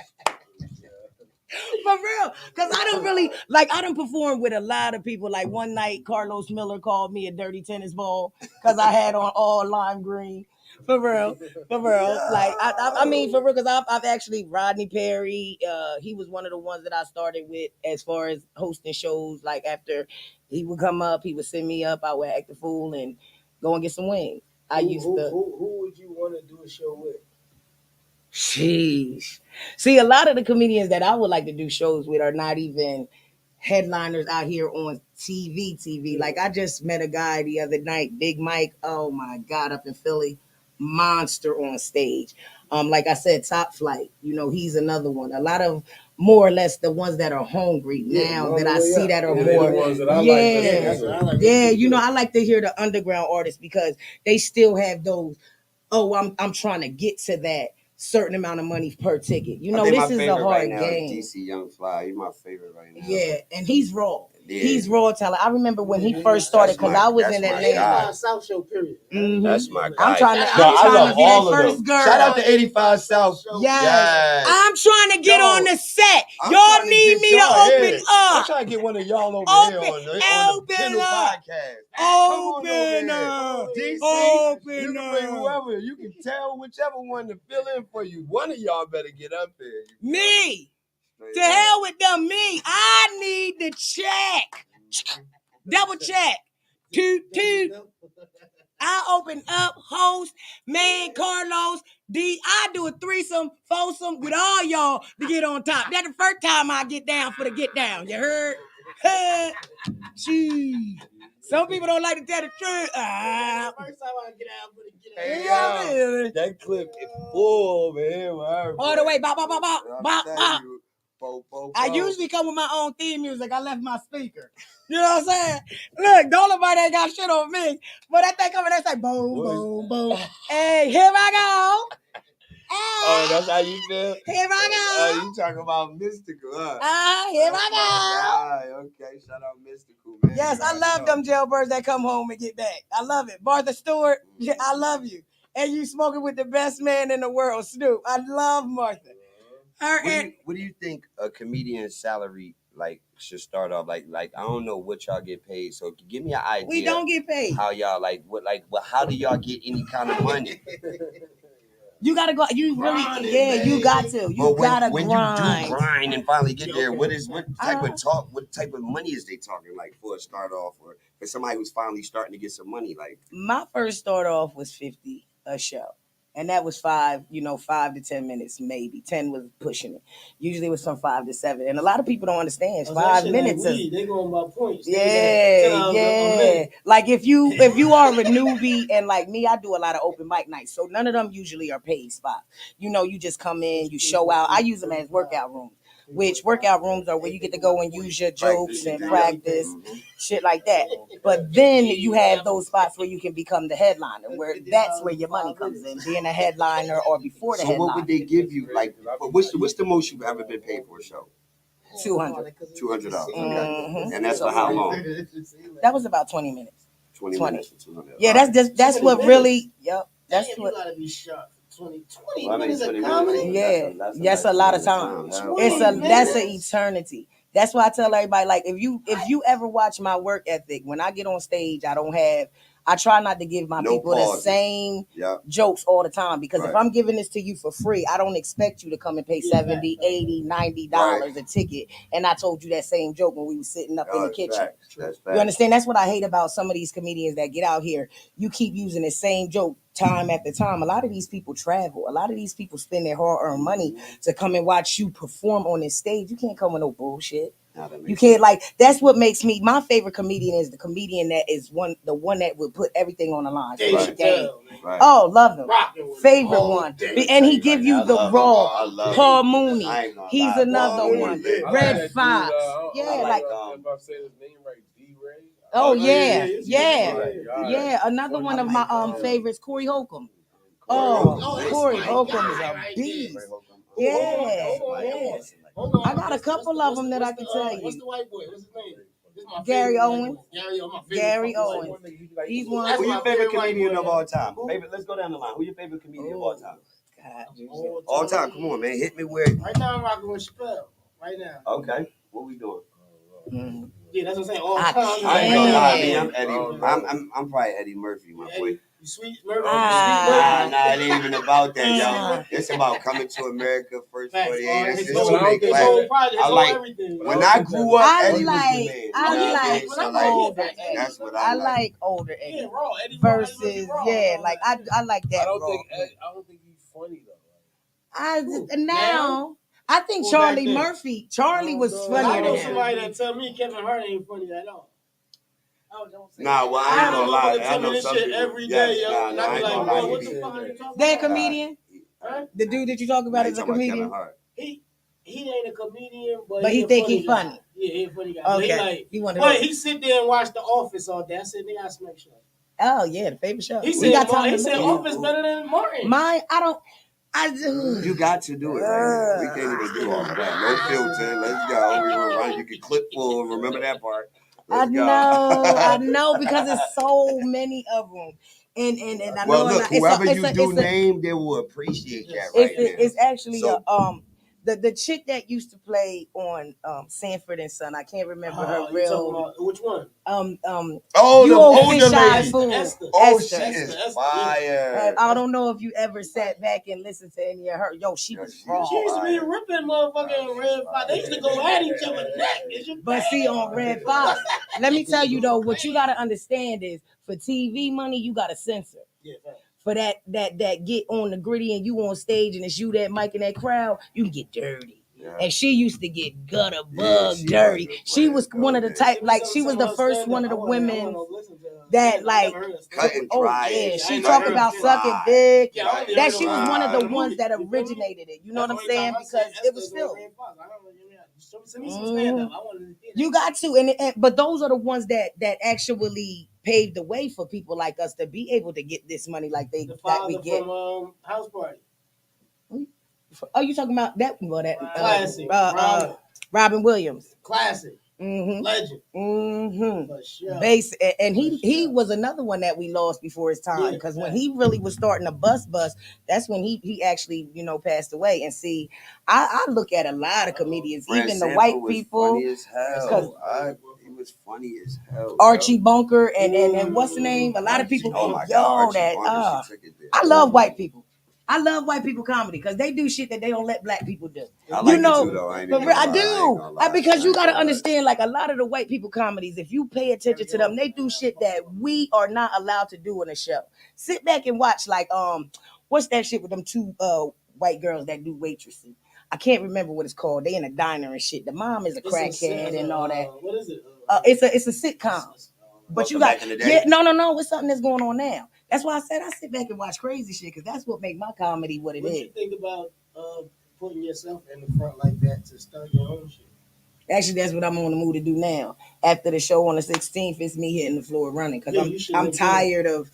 For real, because I done performed with a lot of people. Like one night, Carlos Miller called me a dirty tennis ball because I had on all lime green. For real. Like I mean, for real, because I've actually Rodney Perry. He was one of the ones that I started with as far as hosting shows. Like after he would come up, he would send me up. I would act the fool and go and get some wings. Who would you want to do a show with? Sheesh. See, a lot of the comedians that I would like to do shows with are not even headliners out here on TV. Like I just met a guy the other night, Big Mike. Oh my God, up in Philly, monster on stage. Like I said, Top Flight. You know, he's another one. A lot of more or less the ones that are hungry now that I see that are more. The ones that I like. Yeah. You know, I like to hear the underground artists because they still have those. Oh, I'm trying to get to that certain amount of money per ticket. You know, this is a hard game. DC Young Fly, he's my favorite right now. Yeah, and he's raw. Yeah. He's raw talent. I remember when he first started because I was in Atlanta. South Show, period. Mm-hmm. That's my guy. I'm trying to be that first girl. Shout out to 85 South. Yes. I'm trying to get on the set. Y'all need me to open up. I'm trying to get one of y'all over here on the Kennel podcast. Open up. DC, you can bring whoever. You can tell whichever one to fill in for you. One of y'all better get up there. Me. To hell with them. Me. I need the check. Double check. Toot. I open up, host, man, Carlos, D. I do a threesome, foursome with all y'all to get on top. That's the first time I get down for the get down. You heard? Jeez. Some people don't like to tell the truth. First time I get out for the get out. That clip is full, man. All the way, bop. I usually come with my own theme music. I left my speaker. You know what I'm saying? Look, don't nobody ain't got shit on me. But that thing coming there say boom. Hey, here I go. Oh, that's how you feel? Here I go. Oh, you talking about Mystical, huh? Here I go. Okay, shout out Mystical, man. Yes, I love them jailbirds that come home and get back. I love it. Martha Stewart, I love you. And you smoking with the best man in the world, Snoop. I love Martha. What do you think a comedian's salary should start off like I don't know what y'all get paid, so give me an idea. We don't get paid. How y'all how do y'all get any kind of money? You gotta go. You Grind really, it, yeah, man. you got to. You But gotta when grind. you do grind and finally get there, Okay. what type of talk, what type of money is they talking like for a start off, or for somebody who's finally starting to get some money? Like My first start off was 50 a show. And that was 5 to 10 minutes, maybe. 10 was pushing it. Usually it was from 5 to 7. And a lot of people don't understand. Oh, 5 like minutes is weed. They going by points. yeah. Like if you are a newbie and like me, I do a lot of open mic nights. So none of them usually are paid spots. You just come in, you show out. I use them as workout rooms. Which workout rooms are where you get to go and use your jokes and practice, shit like that. But then you have those spots where you can become the headliner, where that's where your money comes in, being a headliner or before the so headliner. what would they give you? Like what's the most you've ever been paid for a show? $200. $200. Mhm. And that's for how long? That was about 20 minutes. 20 minutes for $200. Yeah, that's what really. Yep. That's Damn, what. you gotta be sharp. 20 Well, I mean, minutes 20 of minutes. comedy. Yeah, That's a lot of time. That's an eternity. That's why I tell everybody, like, if you ever watch my work ethic, when I get on stage, I try not to give my people the same jokes all the time, because if I'm giving this to you for free, I don't expect you to come and pay $70, $80, $90 a ticket. And I told you that same joke when we were sitting up in the kitchen. You understand? That's what I hate about some of these comedians that get out here. You keep using the same joke time after time. A lot of these people travel. A lot of these people spend their hard-earned money to come and watch you perform on this stage. You can't come with no bullshit. You can't, like, that's what makes me, my favorite comedian is the comedian that is the one that would put everything on the line. Oh, love him. Favorite one. And he give you the raw. Paul Mooney. He's another one. Red Fox. Yeah, like. If I say his name right, D-Ray. Oh yeah. Another one of my favorites, Corey Holcomb. Corey Holcomb's a beast. Yeah. I got a couple of them that I can tell you. What's the white boy? What's his name? Gary Owen. Gary Owen. He's one. Who's your favorite comedian of all time? Let's go down the line. Who's your favorite comedian of all time? All time. Come on, man. Hit me with. Right now I'm rocking with Chappelle. Right now. Okay. What we doing? Yeah, that's what I'm saying. All time. I ain't gonna lie, me. I'm Eddie. I'm probably Eddie Murphy, my boy. Sweet Murphy. Nah, it ain't even about that, y'all. It's about coming to America first 48. It's to make class. I like when I grew up. Eddie was the man. Older Eddie. That's what I like older Eddie. Yeah, raw. Eddie Versus like I like that. I don't think he's funny though. Now I think Charlie Murphy. Charlie was funnier I know than him. somebody that tell me Kevin Hart ain't funny at all. Nah, well, I ain't gonna lie. I know this some shit people. every day, yo. Nah, I ain't gonna lie. What the fuck are you talking about? That comedian? The dude that you talk about is a comedian? He ain't a comedian, but he think he's funny. Yeah, he's a funny guy. Okay. He sit there and watch The Office all day. I said, nigga, I smack shit. Oh yeah, the favorite show. He said Office better than Martin. Mine, you got to do it, man. We can't even do all of that. No filter. Let's go. We were running. You can clip full. Remember that part. I know, because there's so many of them. And I know. Well, look, whoever you name, they will appreciate that right now. It's actually the chick that used to play on Sanford and Son. I can't remember her real. Which one? The older lady. Esther. She is fire. I don't know if you ever sat back and listened to any of her. Yo, she was raw. She used to be ripping motherfucking Red Fox. They used to go at each other neck. But see, on Red Fox, let me tell you though, what you gotta understand is for TV money, you gotta censor. Yeah. For that get on the gritty and you on stage and it's you, that mic, and that crowd, you can get dirty. Yeah. And she used to get gutter bug dirty. She was one of the type, like she was the first one of the women that like cut and dry. Yeah, she talked about sucking dick. That she was one of the ones that originated it. You know what I'm saying? Because it was filth. You got to, but those are the ones that actually paved the way for people like us to be able to get this money like we get. From House Party. Oh, you talking about that? Well, that classic. Robin Williams. Classic. Mm-hmm. Legend. Mm-hmm. Sure. Base, and he was another one that we lost before his time, because when he really was starting to bust, that's when he actually passed away. And see, I look at a lot of comedians, even the white people. Funny as hell. He was funny as hell. Archie Bunker and what's the name? A lot of people. Oh my God, I love white people. I love white people comedy because they do shit that they don't let black people do. I like it too, though. I do. Because you got to understand, like a lot of the white people comedies, if you pay attention to them, they do shit that we are not allowed to do in a show. Sit back and watch, like, what's that shit with them two white girls that do waitressing? I can't remember what it's called. They in a diner and shit. The mom is a crackhead and all that. What is it? It's a sitcom. But you got back in the day? no. It's something that's going on now. That's why I said I sit back and watch crazy shit because that's what make my comedy what it is. What you think about putting yourself in the front like that to start your own shit? Actually, that's what I'm on the mood to do now. After the show on the 16th, it's me hitting the floor running because I'm tired of.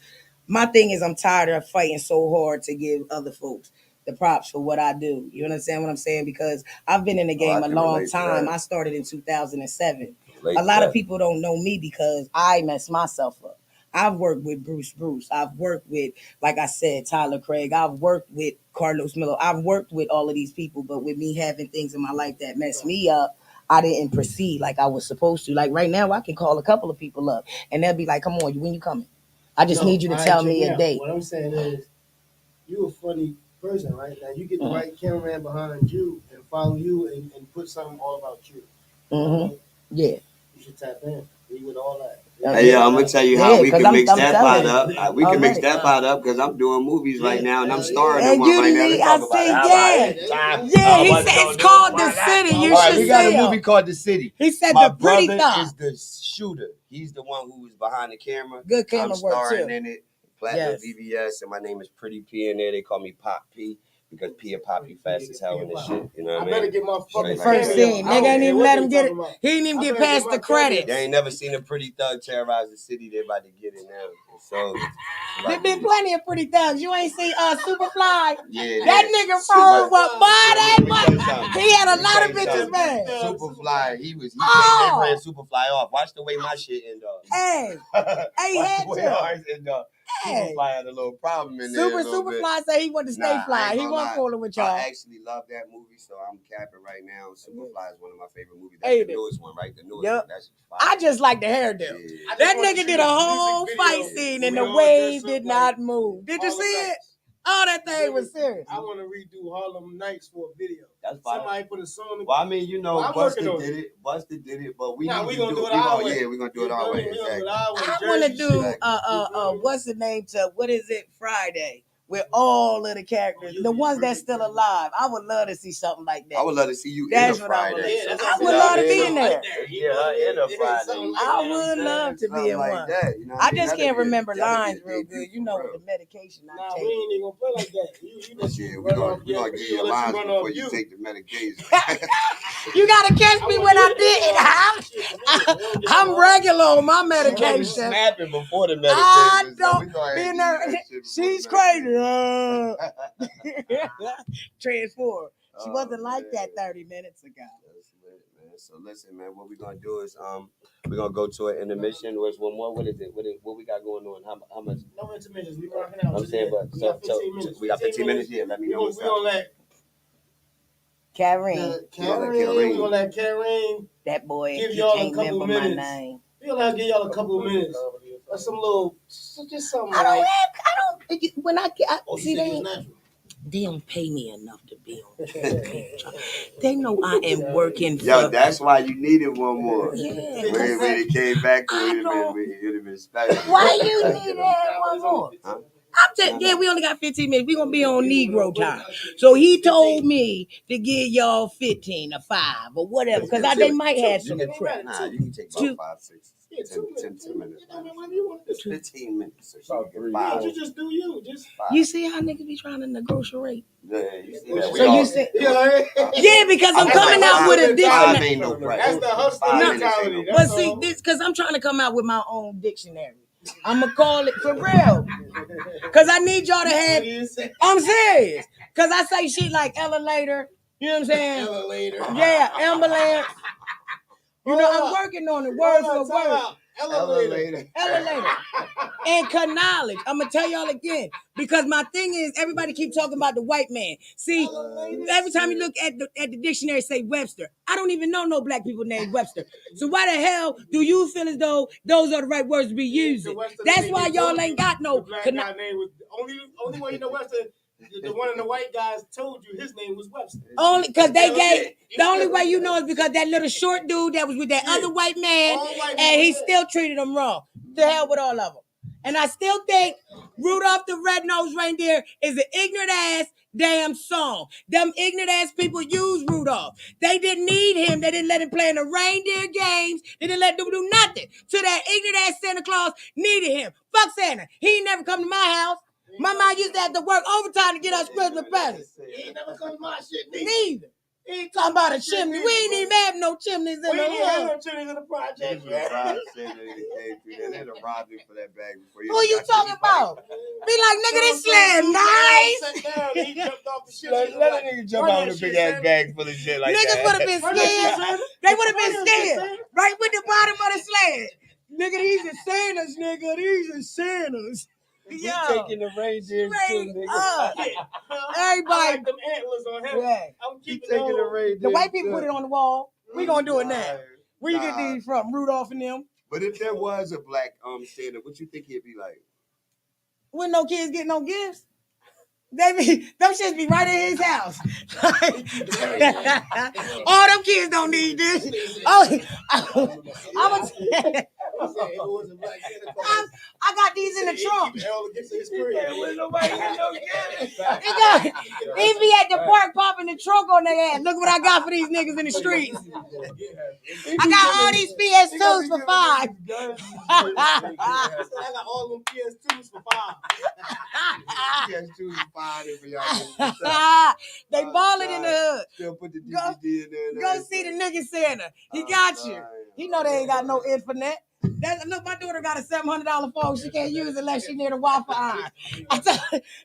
My thing is I'm tired of fighting so hard to give other folks the props for what I do. You understand what I'm saying? Because I've been in the game a long time. I started in 2007. A lot of people don't know me because I messed myself up. I've worked with Bruce. I've worked with, like I said, Tyler Craig. I've worked with Carlos Miller. I've worked with all of these people, but with me having things in my life that messed me up, I didn't proceed like I was supposed to. Like right now, I can call a couple of people up and they'll be like, "Come on, when you coming? I just need you to tell me a date." What I'm saying is, you a funny person, right? Now you get the right cameraman behind you and follow you and put something all about you. Yeah. You should tap in. Be with all that. Hey, I'm gonna tell you how we can mix that pot up. We can mix that pot up because I'm doing movies right now and I'm starring in one right now. Let's talk about it. Yeah, he said it's called The City. You should see we got a movie called The City. He said my the pretty brother thought is the shooter. He's the one who is behind the camera. Good camera I'm work starring too. in it. Platinum VBS, and my name is Pretty P in there. They call me Pop P because P and Poppy fast as hell in this shit. You know what I mean? I better get my fucking first scene. Nigga ain't even let him get it. He didn't even get past the credits. They ain't never seen a pretty thug terrorize the city. They about to get it now. So there been plenty of pretty thugs. You ain't seen Superfly. Yeah, that nigga for what? Boy, he had a lot of bitches, man. Superfly, he ran Superfly off. Watch the way my shit end up. Hey, he had to. Superfly had a little problem in there. Superfly said he wanted to stay fly. He wasn't fooling with y'all. I actually love that movie, so I'm capping right now. Superfly is one of my favorite movies. That's the newest one, right? The newest one. That's fire. I just like the hairdo. Yeah. That nigga did a whole fight scene and the wave did not move. Did you see it? Oh, that thing was serious. I want to redo Harlem Nights for a video. That's fine. Somebody put a song. Well, I mean, you know, Busta did it. Busta did it, but we gonna do it our way. Yeah, we're gonna do it our way. Exactly. I want to do what's the name to what is it Friday? With all of the characters, the ones that's still alive. I would love to see something like that. I would love to see you that's in a Friday. I would love to be in there. Yeah, in a Friday. I would love to be in one. Like that, you know I just can't remember lines real good. You know, with the medication I take. We ain't even gonna play like that. We're gonna give you lines before you take the medication. You gotta catch me when I did. I'm regular on my medication. Snapping before the medication. I don't be there. She's crazy. Transform. She wasn't like that 30 minutes ago. That's lit, man. So listen, man. What we're gonna do is we're gonna go to an intermission. Where's one more? What is it? What we got going on? How much? No intermissions. We rocking out. I'm saying, but we got 15 minutes. Yeah, let me know what's up. We gonna let Caryeen. We gonna let Caryeen. That boy. Give y'all a couple remember minutes. My name. We gonna give y'all a couple of minutes. Or some little, just something. I don't. When I get, see they don't pay me enough to be on. They know I am working. Yo, that's why you needed one more. Yeah. When it came back, it would have been special. Why you needed one more? Huh? We only got 15 minutes. We're going to be on Negro time. So he told me to give y'all 15 or 5 or whatever, because they might have some crap. Nah, you can take about 5, 6, 10 minutes. 15 minutes. So you just do you. Just 5. You see how niggas be trying to negotiate? Yeah, you see that. So you said, yeah, because I'm coming out with a dictionary. That's the hustler mentality. But see, this because I'm trying to come out with my own dictionary. I'm gonna call it for real, cause I need y'all to have. I'm serious, cause I say shit like elevator. You know what I'm saying? Elevator. Yeah, ambulance. You know, I'm working on it word for word. Elevator. And knowledge. I'm gonna tell y'all again, because my thing is everybody keep talking about the white man. See, every time you look at the dictionary, say Webster. I don't even know no black people named Webster. So why the hell do you feel as though those are the right words to be using? That's why y'all ain't got no. The black guy name was only one you know Webster. The one of the white guys told you his name was Webster. Only because they gave. The only way you know is because that little short dude that was with that other white man, and he still treated him wrong. To hell with all of them. And I still think Rudolph the Red-Nosed Reindeer is an ignorant ass damn song. Them ignorant ass people use Rudolph. They didn't need him. They didn't let him play in the reindeer games. They didn't let him do nothing. So that ignorant ass Santa Claus needed him. Fuck Santa. He ain't never come to my house. My mom used to have to work overtime to get us Christmas presents. He ain't never come to my shit Neither. He ain't talking about a chimney. We ain't even have no chimneys in the hood. We ain't have hood. no chimneys in the project. They'd have robbed him for that bag before you. Who you talking about? Be like, nigga, this sled nice. He jumped off the shit. Let a nigga jump out with a big ass bag full of shit like Niggas that. would have been scared. They would have been scared. Right with the bottom of the sled. Nigga, these are Santas, nigga. These are Santas. We taking the reindeers too, nigga. Everybody. I like them antlers on him. Yeah. I'm keeping Taking the reindeers. The white people put it on the wall. We gonna do it now. Where you get Nah. these from? Rudolph and them? But if there was a black Santa, what you think he'd be like? When no kids get no gifts? Them shits be right in his house. All them kids don't need this. I got these in the trunk. He be at the park popping the trunk on their ass. Look what I got for these niggas in the streets. I got all these PS2s for $5. I got all them PS2s for $5. PS2 is $5 for y'all. They balling in the hood. Still put the DVD in there. Go see the nigga Santa. He got you. He know they ain't got no internet. Look, my daughter got a $700 phone. She can't use it unless she near the Wi-Fi iron.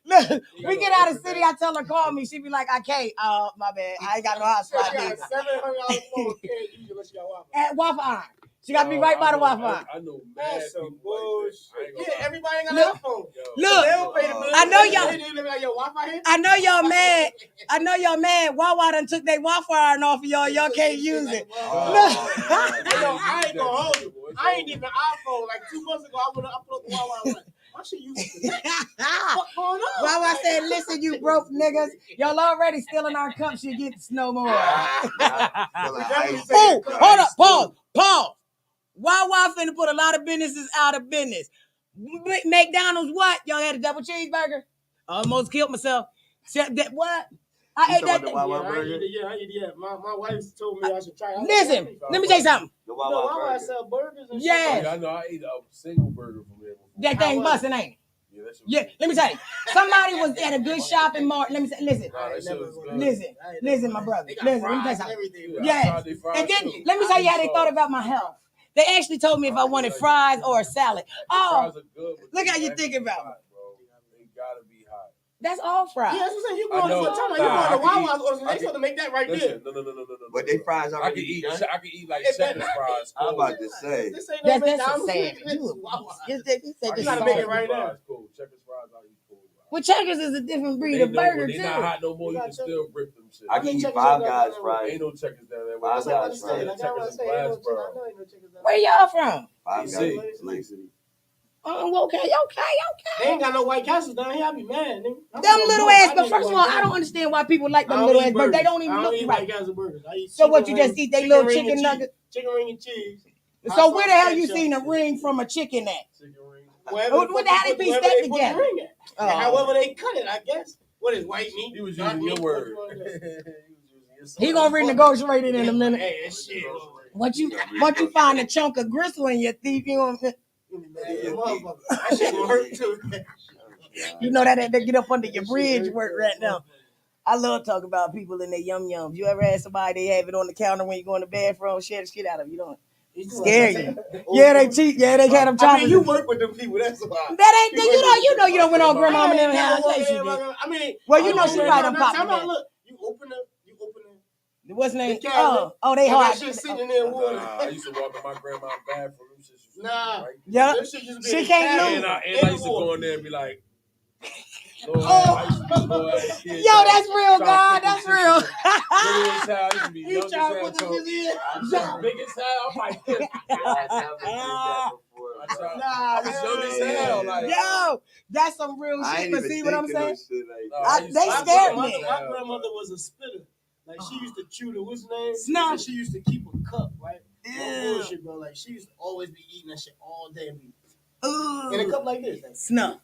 Look, we get out of the city. I tell her call me. She be like, I can't. My bad. I ain't got no hotspot. She got a $700 phone. Can't use it unless you got Wi-Fi. At Wi-Fi iron. She got to be right by the Wi-Fi. I know mad That's some people bullshit. like Yeah, everybody ain't got an iPhone. Look, They don't pay the bills. I know y'all. They live like your Wi-Fi here. I know y'all mad. I know y'all mad. Wawa done took their Wi-Fi iron off of y'all. Y'all can't use it. Look. I ain't gonna hold you. I ain't even iPhone. Like 2 months ago, I uploaded the Wi-Fi. I'm like, I should use it. What's going on? Wawa said, listen, you broke niggas. Y'all already stealing our cups. You get no more. Oh, hold up. Pause. Wawa finna put a lot of businesses out of business. McDonald's what? Y'all had a double cheeseburger? Almost killed myself. What? I ate that. I eat it. My wife told me I should try it. Listen, let me tell you something. The Wawa sell burgers and Yeah. shit. I know. I ate a single burger from there before. That thing busting, ain't it? Yeah, let me tell you. Somebody was at a good shopping mart. Let me say, listen, my brother. Listen, let me tell you something. Yeah. And then let me tell you how they thought about my health. They actually told me if I wanted fries or a salad. Oh, look how you think about it. They gotta be hot. That's all fries. Yeah, that's what I'm saying. You going to Wawa's or they supposed to make that right there. No. But they fries I already can eat like Checkers fries. I'm about to say. This ain't no That's a McDonald's. sad. You gotta make it right now. Cool. Checkers fries, I eat cool. Well, Checkers is a different breed of burger They too. not hot no more. You can still rip them shit. I can eat Five Guys fries. Ain't no Checkers down there. Five Guys fries. Where y'all from? Five Guys. Lake City. Oh, okay. They ain't got no White Castles down here. I be mad, nigga. Them little ass. But first of all, I don't understand why people like them little ass burgers. They don't even look right. So what? You just eat their little chicken nuggets? Chicken ring and cheese. So where the hell you seen a ring from a chicken at? Chicken ring. What the hell they piece that together? However they cut it, I guess. What is white meat? He was using your word. He gonna renegotiate it in a minute. Hey, shit. Once you find a chunk of gristle in your teeth, you gonna. That shit gonna hurt too. You know that they get up under your bridge work right now. I love talking about people and their yum yums. You ever had somebody they have it on the counter when you go in the bathroom, share the shit out of you, don't scare you. Yeah, they cheat. Yeah, they got them chopping. You work with them people. That's why. That ain't you don't went on grandma and them house. I mean, well, you know she right up popping. Look, you open it. What's name? They hard. That shit sitting in there water. I used to walk in my grandma's bathroom. Nah. Yeah. She can't lose. And I used to go in there and be like, Yo, that's real, God. That's real. You trying to put this in here? Big as hell. I'm like, this. I was young as hell. Like, Yo, That's some real I shit. ain't But even see what I'm thinking saying? of shit like They that. scared me. My grandmother was a spitter. Like she used to chew the what's name? Snuff. And she used to keep a cup, right? Ew. No bullshit, bro. Like she used to always be eating that shit all day and be Ooh. in a cup like this. Like, Snuff.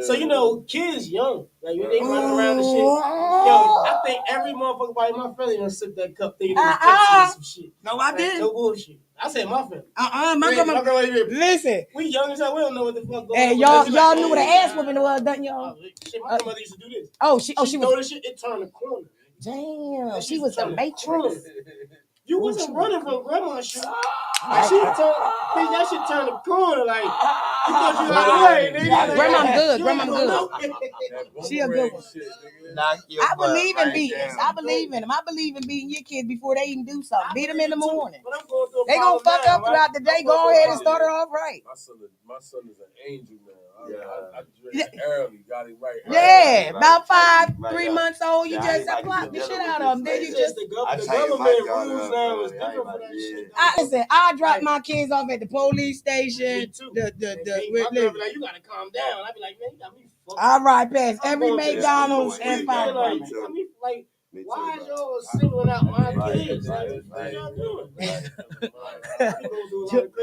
So you know, kids young, like when they running around and shit. Yo, I think every motherfucker by my family done sipped that cup thinking it was Pepsi or some shit. No, I Like, didn't. no bullshit. I said my family. My grandma. Listen. We young as hell. We don't know what the fuck going Hey, on. y'all knew what an ass whooping was, didn't y'all? Shit, my grandmother used to do this. She know was. this shit. It turned the corner. Damn, she was the Matrix. You wasn't running from grandma's shit. Like she turned, bitch, that shit turned the corner. Like you thought you had a way. Grandma good. You Grandma ain't good. gonna know. She a good one. I believe in beatings. I believe in them. I believe in beating your kids before they even do something. Beat them in the morning. But I'm going through a They gonna problem fuck now, up throughout the day. Go ahead and start her off right. My son is an angel now. I Yeah. dressed early, got it right. Yeah, Right. about 5, Right. 3 months old, you Yeah, I just ain't about to block be the shit dealing out with of them. this Then you later. just the tighten government my daughter rules up now early. is different for that shit. listen. I drop my kids off at the police station. Me too. My girl be like, you gotta calm down. I be like, man, you got me fucked up. All right, past I'm every going to McDonald's school. and fire like, department. I mean, like, Me too, why is bro. y'all singling out my Right, kids? Like, what y'all doing?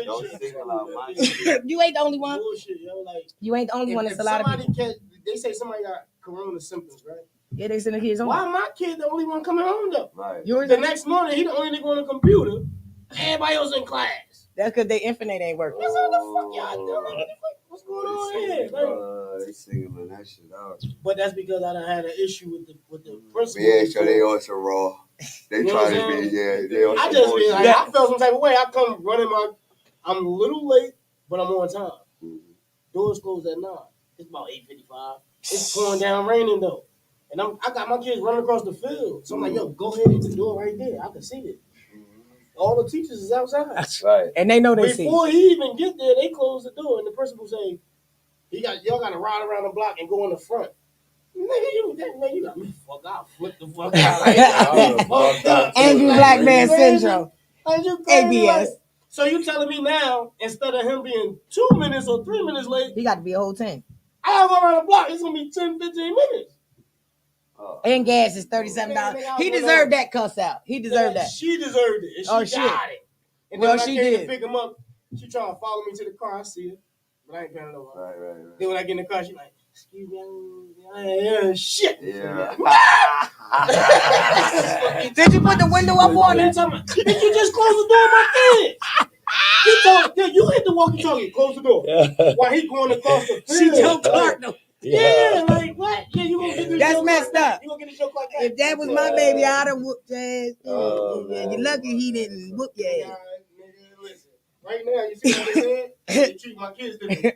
Don't single out my kids. You ain't the only one. Bullshit, yo. Like, You ain't the only one. It's a lot of people. They say somebody got corona symptoms, right? Yeah, they send the kids home. Why my kid the only one coming home though? Right. Yours? The next morning, he the only nigga on the computer. Everybody else in class. That's because their infinite ain't working. That's what the fuck y'all doing? What's going on here? Like, They singling that shit out. but that's because I done had an issue with the principal. Yeah, so they also raw. They You know try what to I'm be, saying? they also I just bullshit. be like, I felt some type of way. I come running I'm a little late, but I'm on time. Doors closed at 9. It's about 8:55. It's pouring down raining though. And I got my kids running across the field. So I'm like, yo, go ahead and the door right there. I can see it. All the teachers is outside. Right. And they know they see. Before he even get there, they close the door and the principal say, y'all gotta ride around the block and go in the front. Nigga, you got me fucked out. Flip the fuck out. Angry black man syndrome. Like, you ABS. like, so you telling me now, instead of him being 2 minutes or 3 minutes late, He got to be a whole 10. I gotta go around the block. It's gonna be 10, 15 minutes. And gas is $37. He deserved that cuss out. He deserved that. She deserved it. And she got it. And then when I came to pick him up, she trying to follow me to the car. I see her, but I ain't paying no. Right. Then when I get in the car, she like, excuse me, shit. Yeah. Did you put the window up on it? Did you just close the door on my kids? You hit the walkie-talkie, close the door. While he going across the field. She told Clark though. Yeah, like what? Yeah, you gonna get this That's joke messed like up. You gonna get a joke like that? If that was my baby, I'd have whooped your ass. You're lucky he didn't whoop your ass. Listen, right now, you see what they said? They treat my kids different.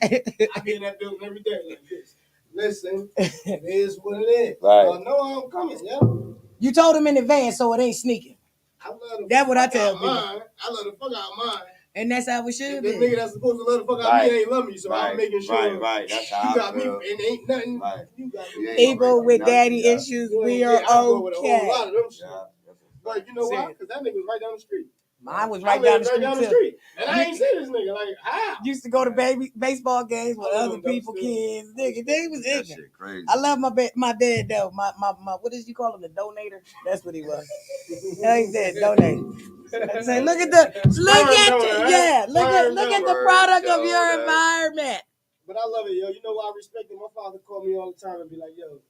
I be in that building every day like this. Listen, it is what it is. Right. I know I'm coming, yo. You told him in advance, so it ain't sneaking. That's what I tell people. I love the fuck out of mine. And that's how it should be. The nigga that's supposed to love the fuck out of me ain't love me, so I'm making sure. Right. That's how you got I feel. me, and ain't nothing. Right. You got me. People with daddy issues, we are I go with a whole okay. lot of them shit. But you know why? Because that nigga was right down the street. Mine was right down the street. And I ain't seen this nigga. Like, how? Used to go to baseball games with other people, kids. Nigga, they was That ignorant. shit crazy. I love my dad though. My what did you call him? The donator? That's what he was. He said donator. Say, look at the product of your environment. But I love it, yo. You know why I respect it? My father called me all the time and be like, yo,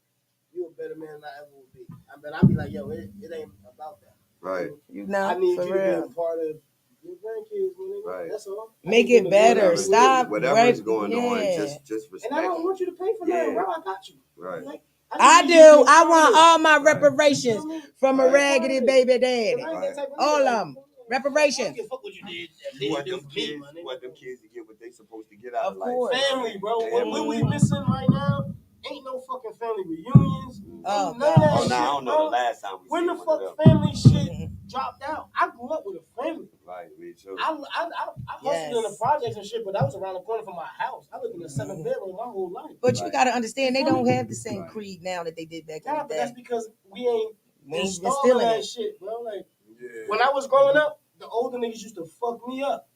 you a better man than I ever would be. I'd be like, yo, it ain't about that. Right. You know, I need for you real. to be a part of your grandkids, nigga. Right. That's all. Make it better. Stop. Whatever's going on, just respect. And I don't want you to pay for that, bro. I got you. Right. Like, I do. I want all my reparations from a raggedy baby daddy. All of them. Reparations. You want them kids to get what they supposed to get out of life. Family, bro. What we missing right now ain't no fucking family reunions. Oh, none of that shit, I don't know the last time we when seen the one of fuck them. family shit dropped out? I grew up with a family. Right, me too. I hustled in the projects and shit, but that was around the corner from my house. I lived in a 7-bedroom my whole life. But you gotta understand, they don't have the same creed now that they did back in the But day. that's because we ain't installing instilling that it. shit, bro. Like when I was growing up, the older niggas used to fuck me up.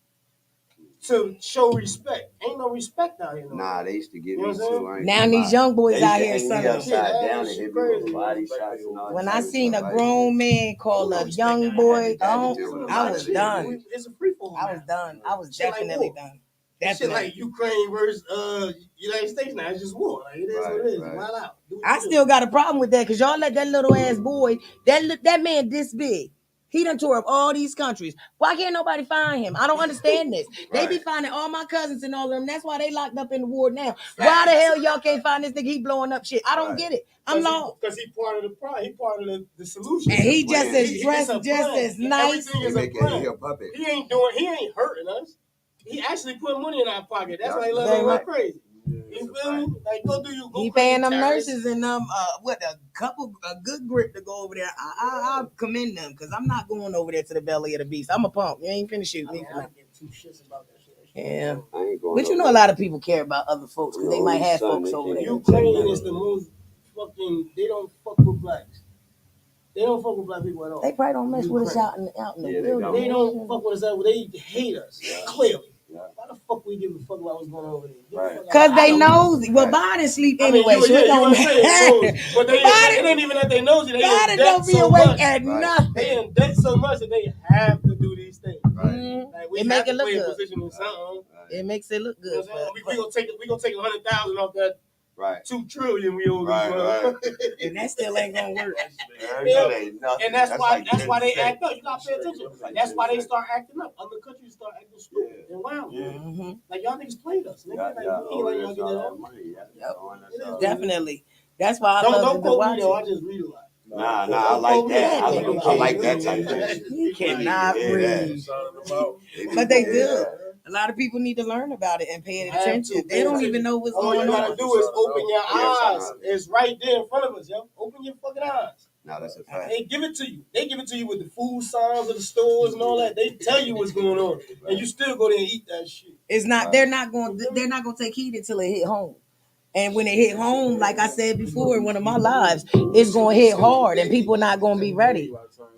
to show respect. Ain't no respect out here. Nah, they used to give You know me what I'm too. I ain't Now gonna these lie. young boys They used out to here hang me selling them. upside Yeah, down that and hit me crazy. with body shots and all When type I of seen stuff a like grown man call a young boy, Had to deal with a I lot was of shit. done. It's a free for all. I was done. I was Shit like definitely war. done. That shit Definitely. like Ukraine versus United States now. It's just war. Like it is what it is. Wild out. Do what I you do. still got a problem with that because y'all let that little ass boy, that man this big. He done tore up all these countries. Why can't nobody find him? I don't understand this. They be finding all my cousins and all of them. That's why they locked up in the war now. Why the hell y'all can't find this nigga? He blowing up shit. I don't get it. I'm lost. Because he part of the problem. He part of the solution. And he just plan. as dressed, just as nice. Everything He is a make it, plan. he a puppet. He ain't hurting us. He actually put money in our pocket. That's why he let Damn him go right. crazy. You feel me? Like go do you. Go He crazy, paying them terrorist. nurses and a good grip to go over there. I commend them because I'm not going over there to the belly of the beast. I'm a punk. You ain't finna shoot me. I don't give two shits about that shit. Yeah. I ain't going But you over know a there. lot of people care about other folks because they might have folks over there. Ukraine is the most fucking. They don't fuck with blacks. They don't fuck with black people at all. They probably don't mess with us out in the Yeah, wilderness. They don't fuck with us out. They hate us. Clearly. Yeah. Why the fuck we give a fuck about what's going on over there? Give a fuck Cause about- they I don't- nosy. Well, Biden sleep I mean, anyway, so it don't matter. But it ain't even that they nosy. They in Biden debt don't be so awake much. at They nothing. in debt so much that they have to do these things. Like we It have make to it look play a good. position in something. It makes it look You know good. what I'm saying? We gonna take 100,000 off that Right. 2 trillion we owe Right. And that still ain't gonna work. And that's why they act up. You gotta pay attention. That's why they start acting up. Other countries start acting stupid and wild. Like y'all niggas played us. Nigga. Like, we ain't letting y'all get that off. Definitely. That's why I Don't quote quote me though. I just read a lot. Nah, I like that. I like that type of shit. He cannot breathe. But they do. A lot of people need to learn about it and pay attention. They don't even know what's All going you gotta on. do is open your eyes. It's right there in front of us, yo. Open your fucking eyes. No, that's a fact. They give it to you. They give it to you with the food signs of the stores and all that. They tell you what's going on, and you still go there and eat that shit. It's not. They're not going. They're not going to take heed until it hit home. And when it hit home, like I said before in one of my lives, it's going to hit hard, and people not going to be ready.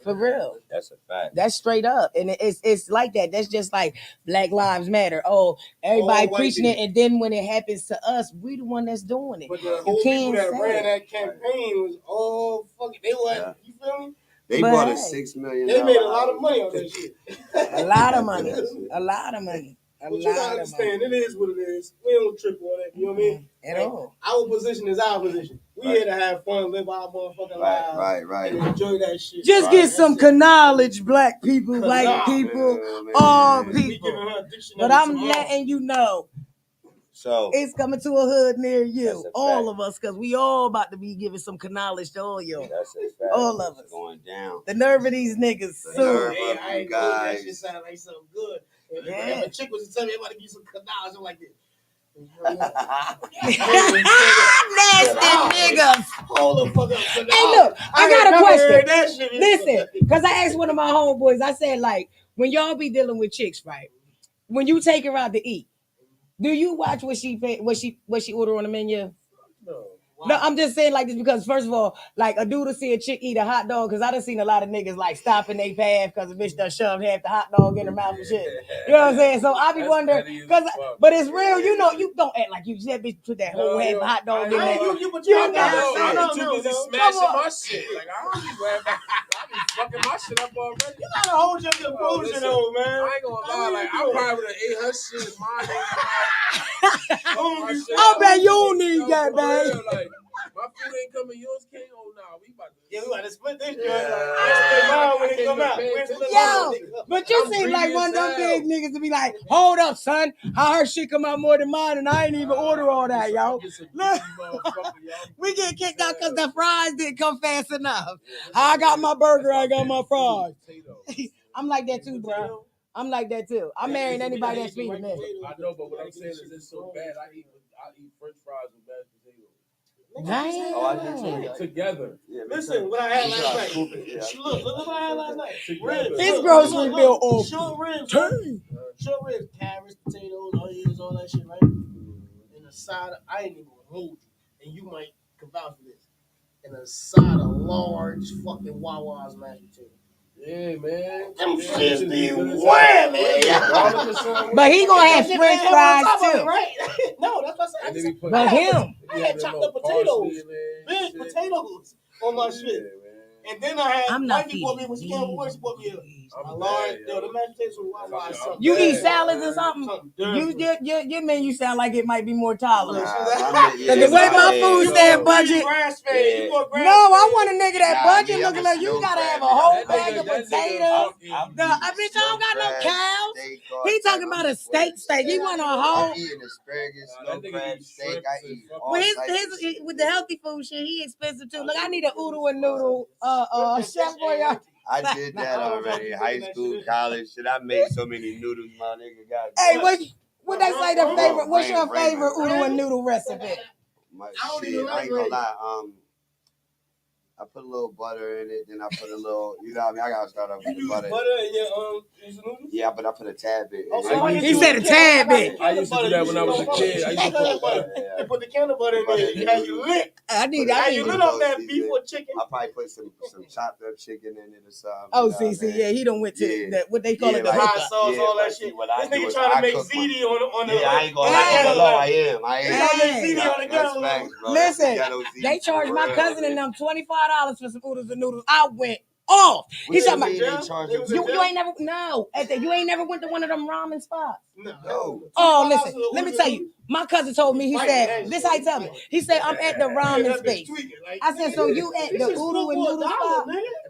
For real. That's a fact. That's straight up, and it's like that. That's just like Black Lives Matter. Oh, everybody preaching it, and then when it happens to us, we the one that's doing it. But the whole people that ran that campaign was all fucking. They were, you feel me? They bought a $6 million. They made a lot of money on that shit. A lot of money. A lot of money. But you gotta understand, it is what it is. We don't trip on it. You know what I mean? At all. Our position is our position. We here to have fun, live our motherfucking lives, right. and enjoy that shit. Just get some knowledge, black people, white people, all people. But I'm letting you know. So it's coming to a hood near you, all of us, because we all about to be giving some knowledge to all y'all. That's a fact. All of us. Going down. The nerve of these niggas. The nerve of I you guys. That shit sound like something good. Yeah. If a chick was to tell me about to give some knowledge, I'm like this. Nasty niggas. Hold the fuck up. Hey, look, I got a question. Listen, because I asked one of my homeboys, I said, like, when y'all be dealing with chicks, right? When you take her out to eat, do you watch what she order on the menu? No. No, I'm just saying like this because first of all, like a dude will see a chick eat a hot dog because I done seen a lot of niggas like stopping their path because a bitch done shoved half the hot dog in her mouth and shit. You know what I'm saying? So I be wondering but it's real. You know, you don't act like you that bitch put that whole half hot dog in there. You too busy smashing my shit. Like I don't be worried about. I be fucking my shit up already. You gotta hold your composure though, man. I ain't gonna lie. Like I probably would have ate her shit. Mine I bet you don't need that, man. Like my food ain't coming, yours can't. Oh nah, we about to. Yeah, we about to split this joint. Like, when it come out. Yo, but you seem like one of them big niggas to be like, hold up, son. I heard shit come out more than mine, and I ain't even order all that, yo. Look, we get kicked out because the fries didn't come fast enough. I got my burger, I got my fries. I'm like that too, bro. I'm like that too. I'm marrying anybody that's feeding me. I know, but what I'm saying is it's so bad. I eat French fries with mashed potatoes. Damn. Oh, I did too. Together. Yeah, listen, what I had last night. Look what I had last night. Ribs. His grocery bill off. Short ribs. Short ribs, carrots, potatoes, onions, all that shit, right? And a side of, I ain't even gonna hold you. And you might come out for this. And a side of large fucking Wawa's mashed potatoes. Yeah, man. Them shits be wham, man. But he gonna have French fries too. Right? No, that's what I said. But him. I had chopped up potatoes, big potatoes on my shit. And then I had white people me when she came over. She bought me a large. Yo, the mashed potatoes was wild. You eat salads or something? Your menu sound like it might be more tolerant. The way my food stand budget. No, I want a nigga that budget looking like you gotta have a whole bag of potatoes. I bitch, I don't got no cows. He talking about a steak. He want a whole. I'm eating asparagus, no crab steak. I eat all Well, his with the healthy food shit, he expensive too. Look, I need a oodle and noodle chef for y'all. I did that already. High school, college, shit. I made so many noodles, my nigga. God, hey, what they say their favorite? What's your favorite oodle and noodle recipe? I ain't gonna lie. I put a little butter in it, then I put a little, you know what I mean? I gotta start off with the butter. Butter in your noodles? Yeah, but I put a tad bit. He said a tad bit. I used to do that when I was a kid. I used to put butter. You put the candle butter in there. You got you lit. I need you lit up that beef or chicken. I probably put some chopped up chicken in it or something. Oh, see, yeah, he don't went to that, what they call it, the hot sauce, all that shit. This nigga trying to make ziti on the. Yeah, I ain't gonna lie. I am. Listen, they charged my cousin and them $25 for some oodles and noodles. I went off. He talking about you ain't never you ain't never went to one of them ramen spots. No. Oh, listen, let me tell you. My cousin told me, he said, this how he tell me. He said, I'm at the ramen space. I said, so you at the oodle and noodle spot?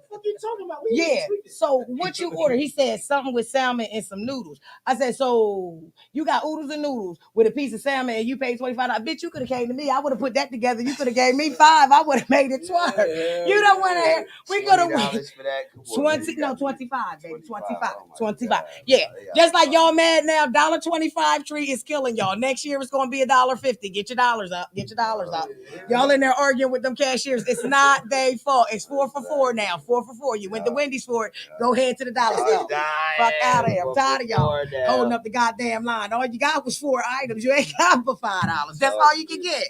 What you talking about? Yeah. So what you order? He said something with salmon and some noodles. I said, so you got oodles and noodles with a piece of salmon and you paid $25. Bitch, you could have came to me. I would have put that together. You could have gave me $5. I would have made it twice. You don't want to hear. We could have went 25, baby. 25. Yeah. Just like y'all mad now, $1.25 tree is killing y'all. Next year it's gonna be $1.50. Get your dollars up. Y'all in there arguing with them cashiers. It's not their fault. It's 4 for $4 now. 4 for $4. You went to Wendy's for it. Go ahead to the dollar store. Fuck out of here. I'm tired of y'all holding up the goddamn line. All you got was 4 items. You ain't got for $5. That's all you can get.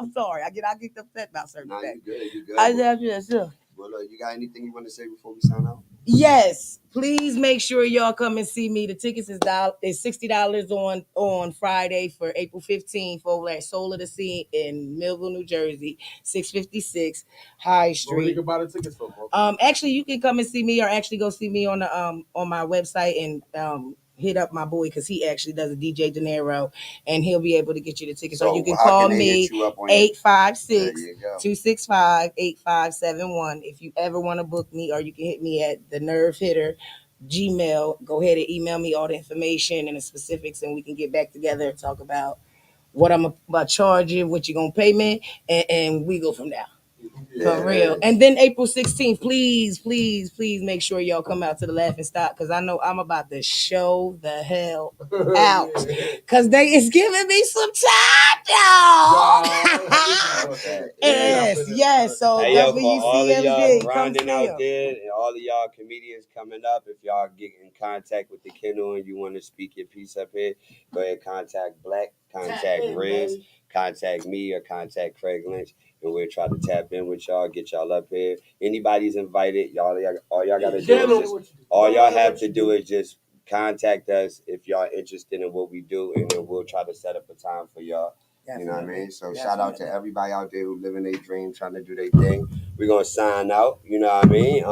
I'm sorry. I get upset about certain things. You good. I just sure. Well, you got anything you want to say before we sign out? Yes, please make sure y'all come and see me. The tickets is $60 on Friday for April 15th over at Soul of the Sea in Millville, New Jersey, 656 High Street. What you can buy the tickets for, bro? Actually, you can come and see me, or actually go see me on the on my website and hit up my boy because he actually does a DJ De Niro and he'll be able to get you the tickets. So you can call me 856-265-8571 if you ever want to book me, or you can hit me at the Nerve Hitter Gmail. Go ahead and email me all the information and the specifics, and we can get back together and talk about what I'm about to charge you, what you're gonna pay me, and we go from there. For real. And then April 16th, please make sure y'all come out to the Laughing Stock, because I know I'm about to show the hell out. Because they is giving me some time, y'all. Yes. So hey, WCMD, all of y'all grinding out there, and all of y'all comedians coming up, if y'all get in contact with the Kennel and you want to speak your piece up here, go ahead, contact Black, contact Riz, contact me, or contact Craig Lynch. And we'll try to tap in with y'all, get y'all up here. Anybody's invited. All y'all gotta do is all y'all have to do is just contact us if y'all interested in what we do, and then we'll try to set up a time for y'all. You know what I mean? So shout out to everybody out there who living their dream, trying to do their thing. We're gonna sign out. You know what I mean?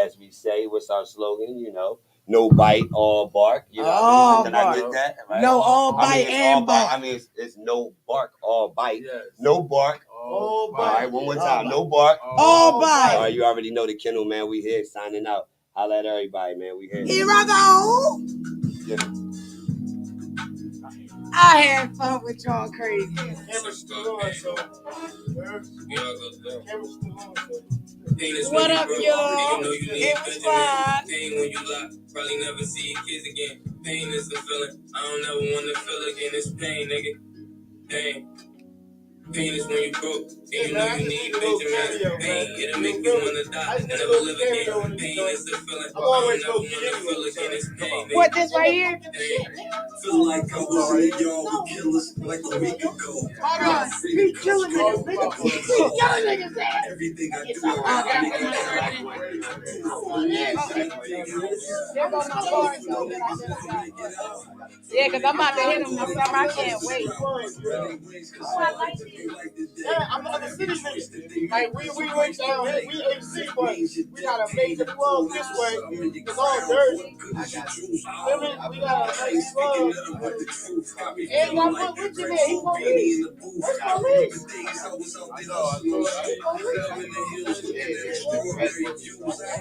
As we say, what's our slogan? You know. No bite, all bark. You know what I mean? Did I get that? Right? No, all bite and bark. I mean, it's no bark, all bite. Yes. No bark. All bite. All right, one more time. No bark. All bite. All right, you already know the Kennel, man. We here signing out. Holla at everybody, man. We here. Here I go. Yeah. I had fun with y'all crazy. What up, y'all? It was fun. Pain when you lie, probably never see your kids again. Pain is the feeling I don't ever want to feel again. It's pain, nigga. Pain. Pain is when you broke, and you know you need Benjamin. Pain, it'll make you wanna die and never live again. Pain is the feeling I don't ever want to feel again. It's pain, nigga. What, this right here? Feel like I was in y'all with killers like a week ago. Hold on, he killing niggas. He killing niggas. Everything I do, I There goes my card, so that I just got. Yeah, because I'm about to hit him this summer. I can't wait. Oh, I like it. Yeah, I'm not a city nigga. Like we went down, we AC, but we got a major plug this way. It's all dirty. We got a nice plug. And I put with you there. He police. That's police.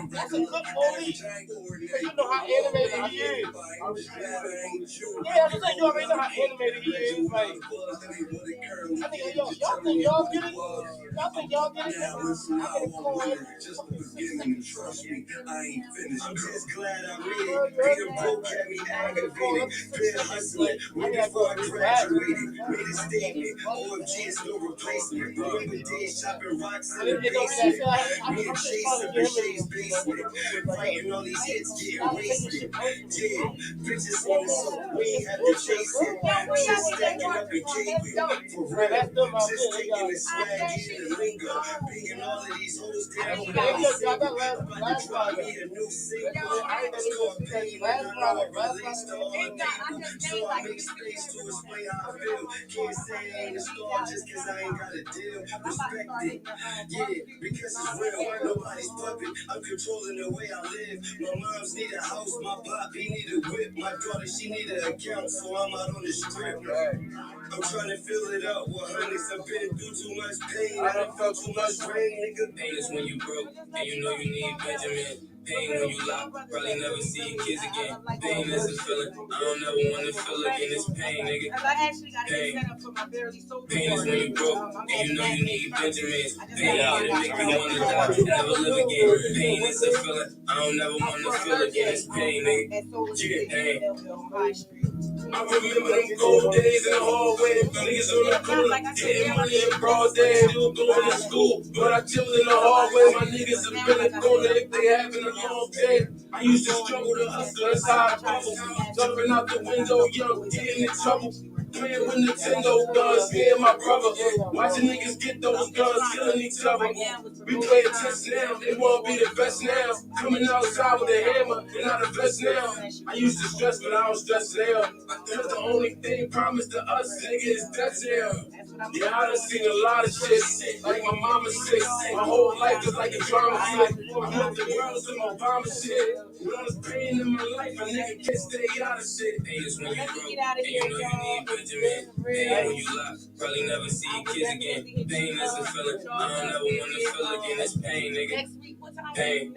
That's a good police. Because you know how animated he is. Yeah, I'm saying you already know how animated he is. Like, I think y'all think y'all get it? Y'all think y'all get it? I get a coin. Trust me, I ain't finished. I'm just glad I made it. Peter Broke had me aggravated. Been hustling way before I graduated. Made a statement. OMG is no replacement. Remember days chopping rocks in the basement. Me and Chase in Shay's basement. Fighting all these hits, getting wasted. Yeah, bitches on the soap, we ain't have to chase it. Just stacking up and caping. For real, just taking the swag, getting the lingo. Being all of these hoes down with about to drop me a new single. It's called Pain, and I know it relates to all people. So I make space to explain how I feel. Can't say I ain't a star just cause I ain't got a deal. Respect it, yeah, because it's real. Nobody's puppet. I'm controlling the way I live. My mom's need a house, my pop, he need a whip. My daughter, she need an account, so I'm out on the strip. I'm trying to fill it up with hundreds. I've been through too much pain. I done felt too much rain, nigga. Pain is when you broke and you know you need Benjamin. Pain when you lock, probably never see your kids again. Pain is a feeling I don't ever want to feel again. It's pain, nigga. Pain. Pain is when you broke and you know you need Benjamins. Pain it'll make you want to die and never live again. Pain is a feeling I don't ever want to feel again. It's pain, nigga. Pain. I remember them cold days in the hallway. Niggas on the corner, getting money in broad day. Still going to school, but I chill in the hallway. My niggas have been in the corner if they having a long day. I used to struggle to hustle, that's how I bubble. Jumping out the window, young, getting in trouble. Playing with Nintendo guns, me and my brother. Watching niggas get those guns, killing each other. We play a test now, they wanna be the best now. Coming outside with a hammer and not a vest now. I used to stress, but I don't stress now. Cause the only thing promised to us, nigga, is death now. Yeah, I done seen a lot of shit, like my mama sick. My whole life is like a drama flick. I want the girls in my Obama shit. When I was pain in my life, a nigga can't stay out of shit. Pain is when you broke, and you know you need Benjamin. Pain when you lost, probably never see your kids again. Pain is a feeling I don't ever want to feel again. It's pain, nigga. Pain.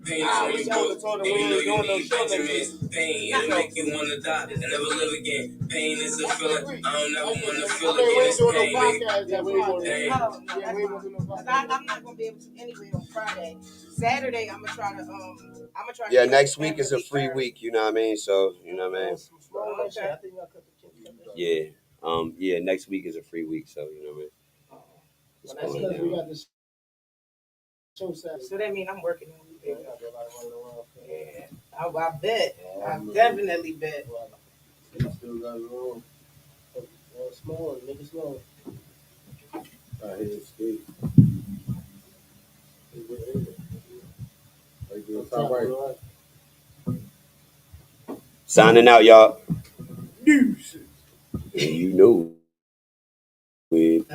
Pain is when you broke, and you know you need Benjamins. Pain, it'll make you want to die and never live again. Pain is a feeling I don't ever want to feel again. It's pain, nigga. Pain. I'm not gonna be able to anyway on Friday. Saturday, I'm gonna try to. Yeah, next week is a free week. You know what I mean? So you know what I mean? Yeah. Yeah. Next week is a free week. So you know what I mean? We got this show Saturday. So that means I'm working on it. Yeah, I bet. I definitely bet. Still got it wrong. Small, nigga, small. I hit it skate. Top right. Signing out, y'all. Deuces. And you know it.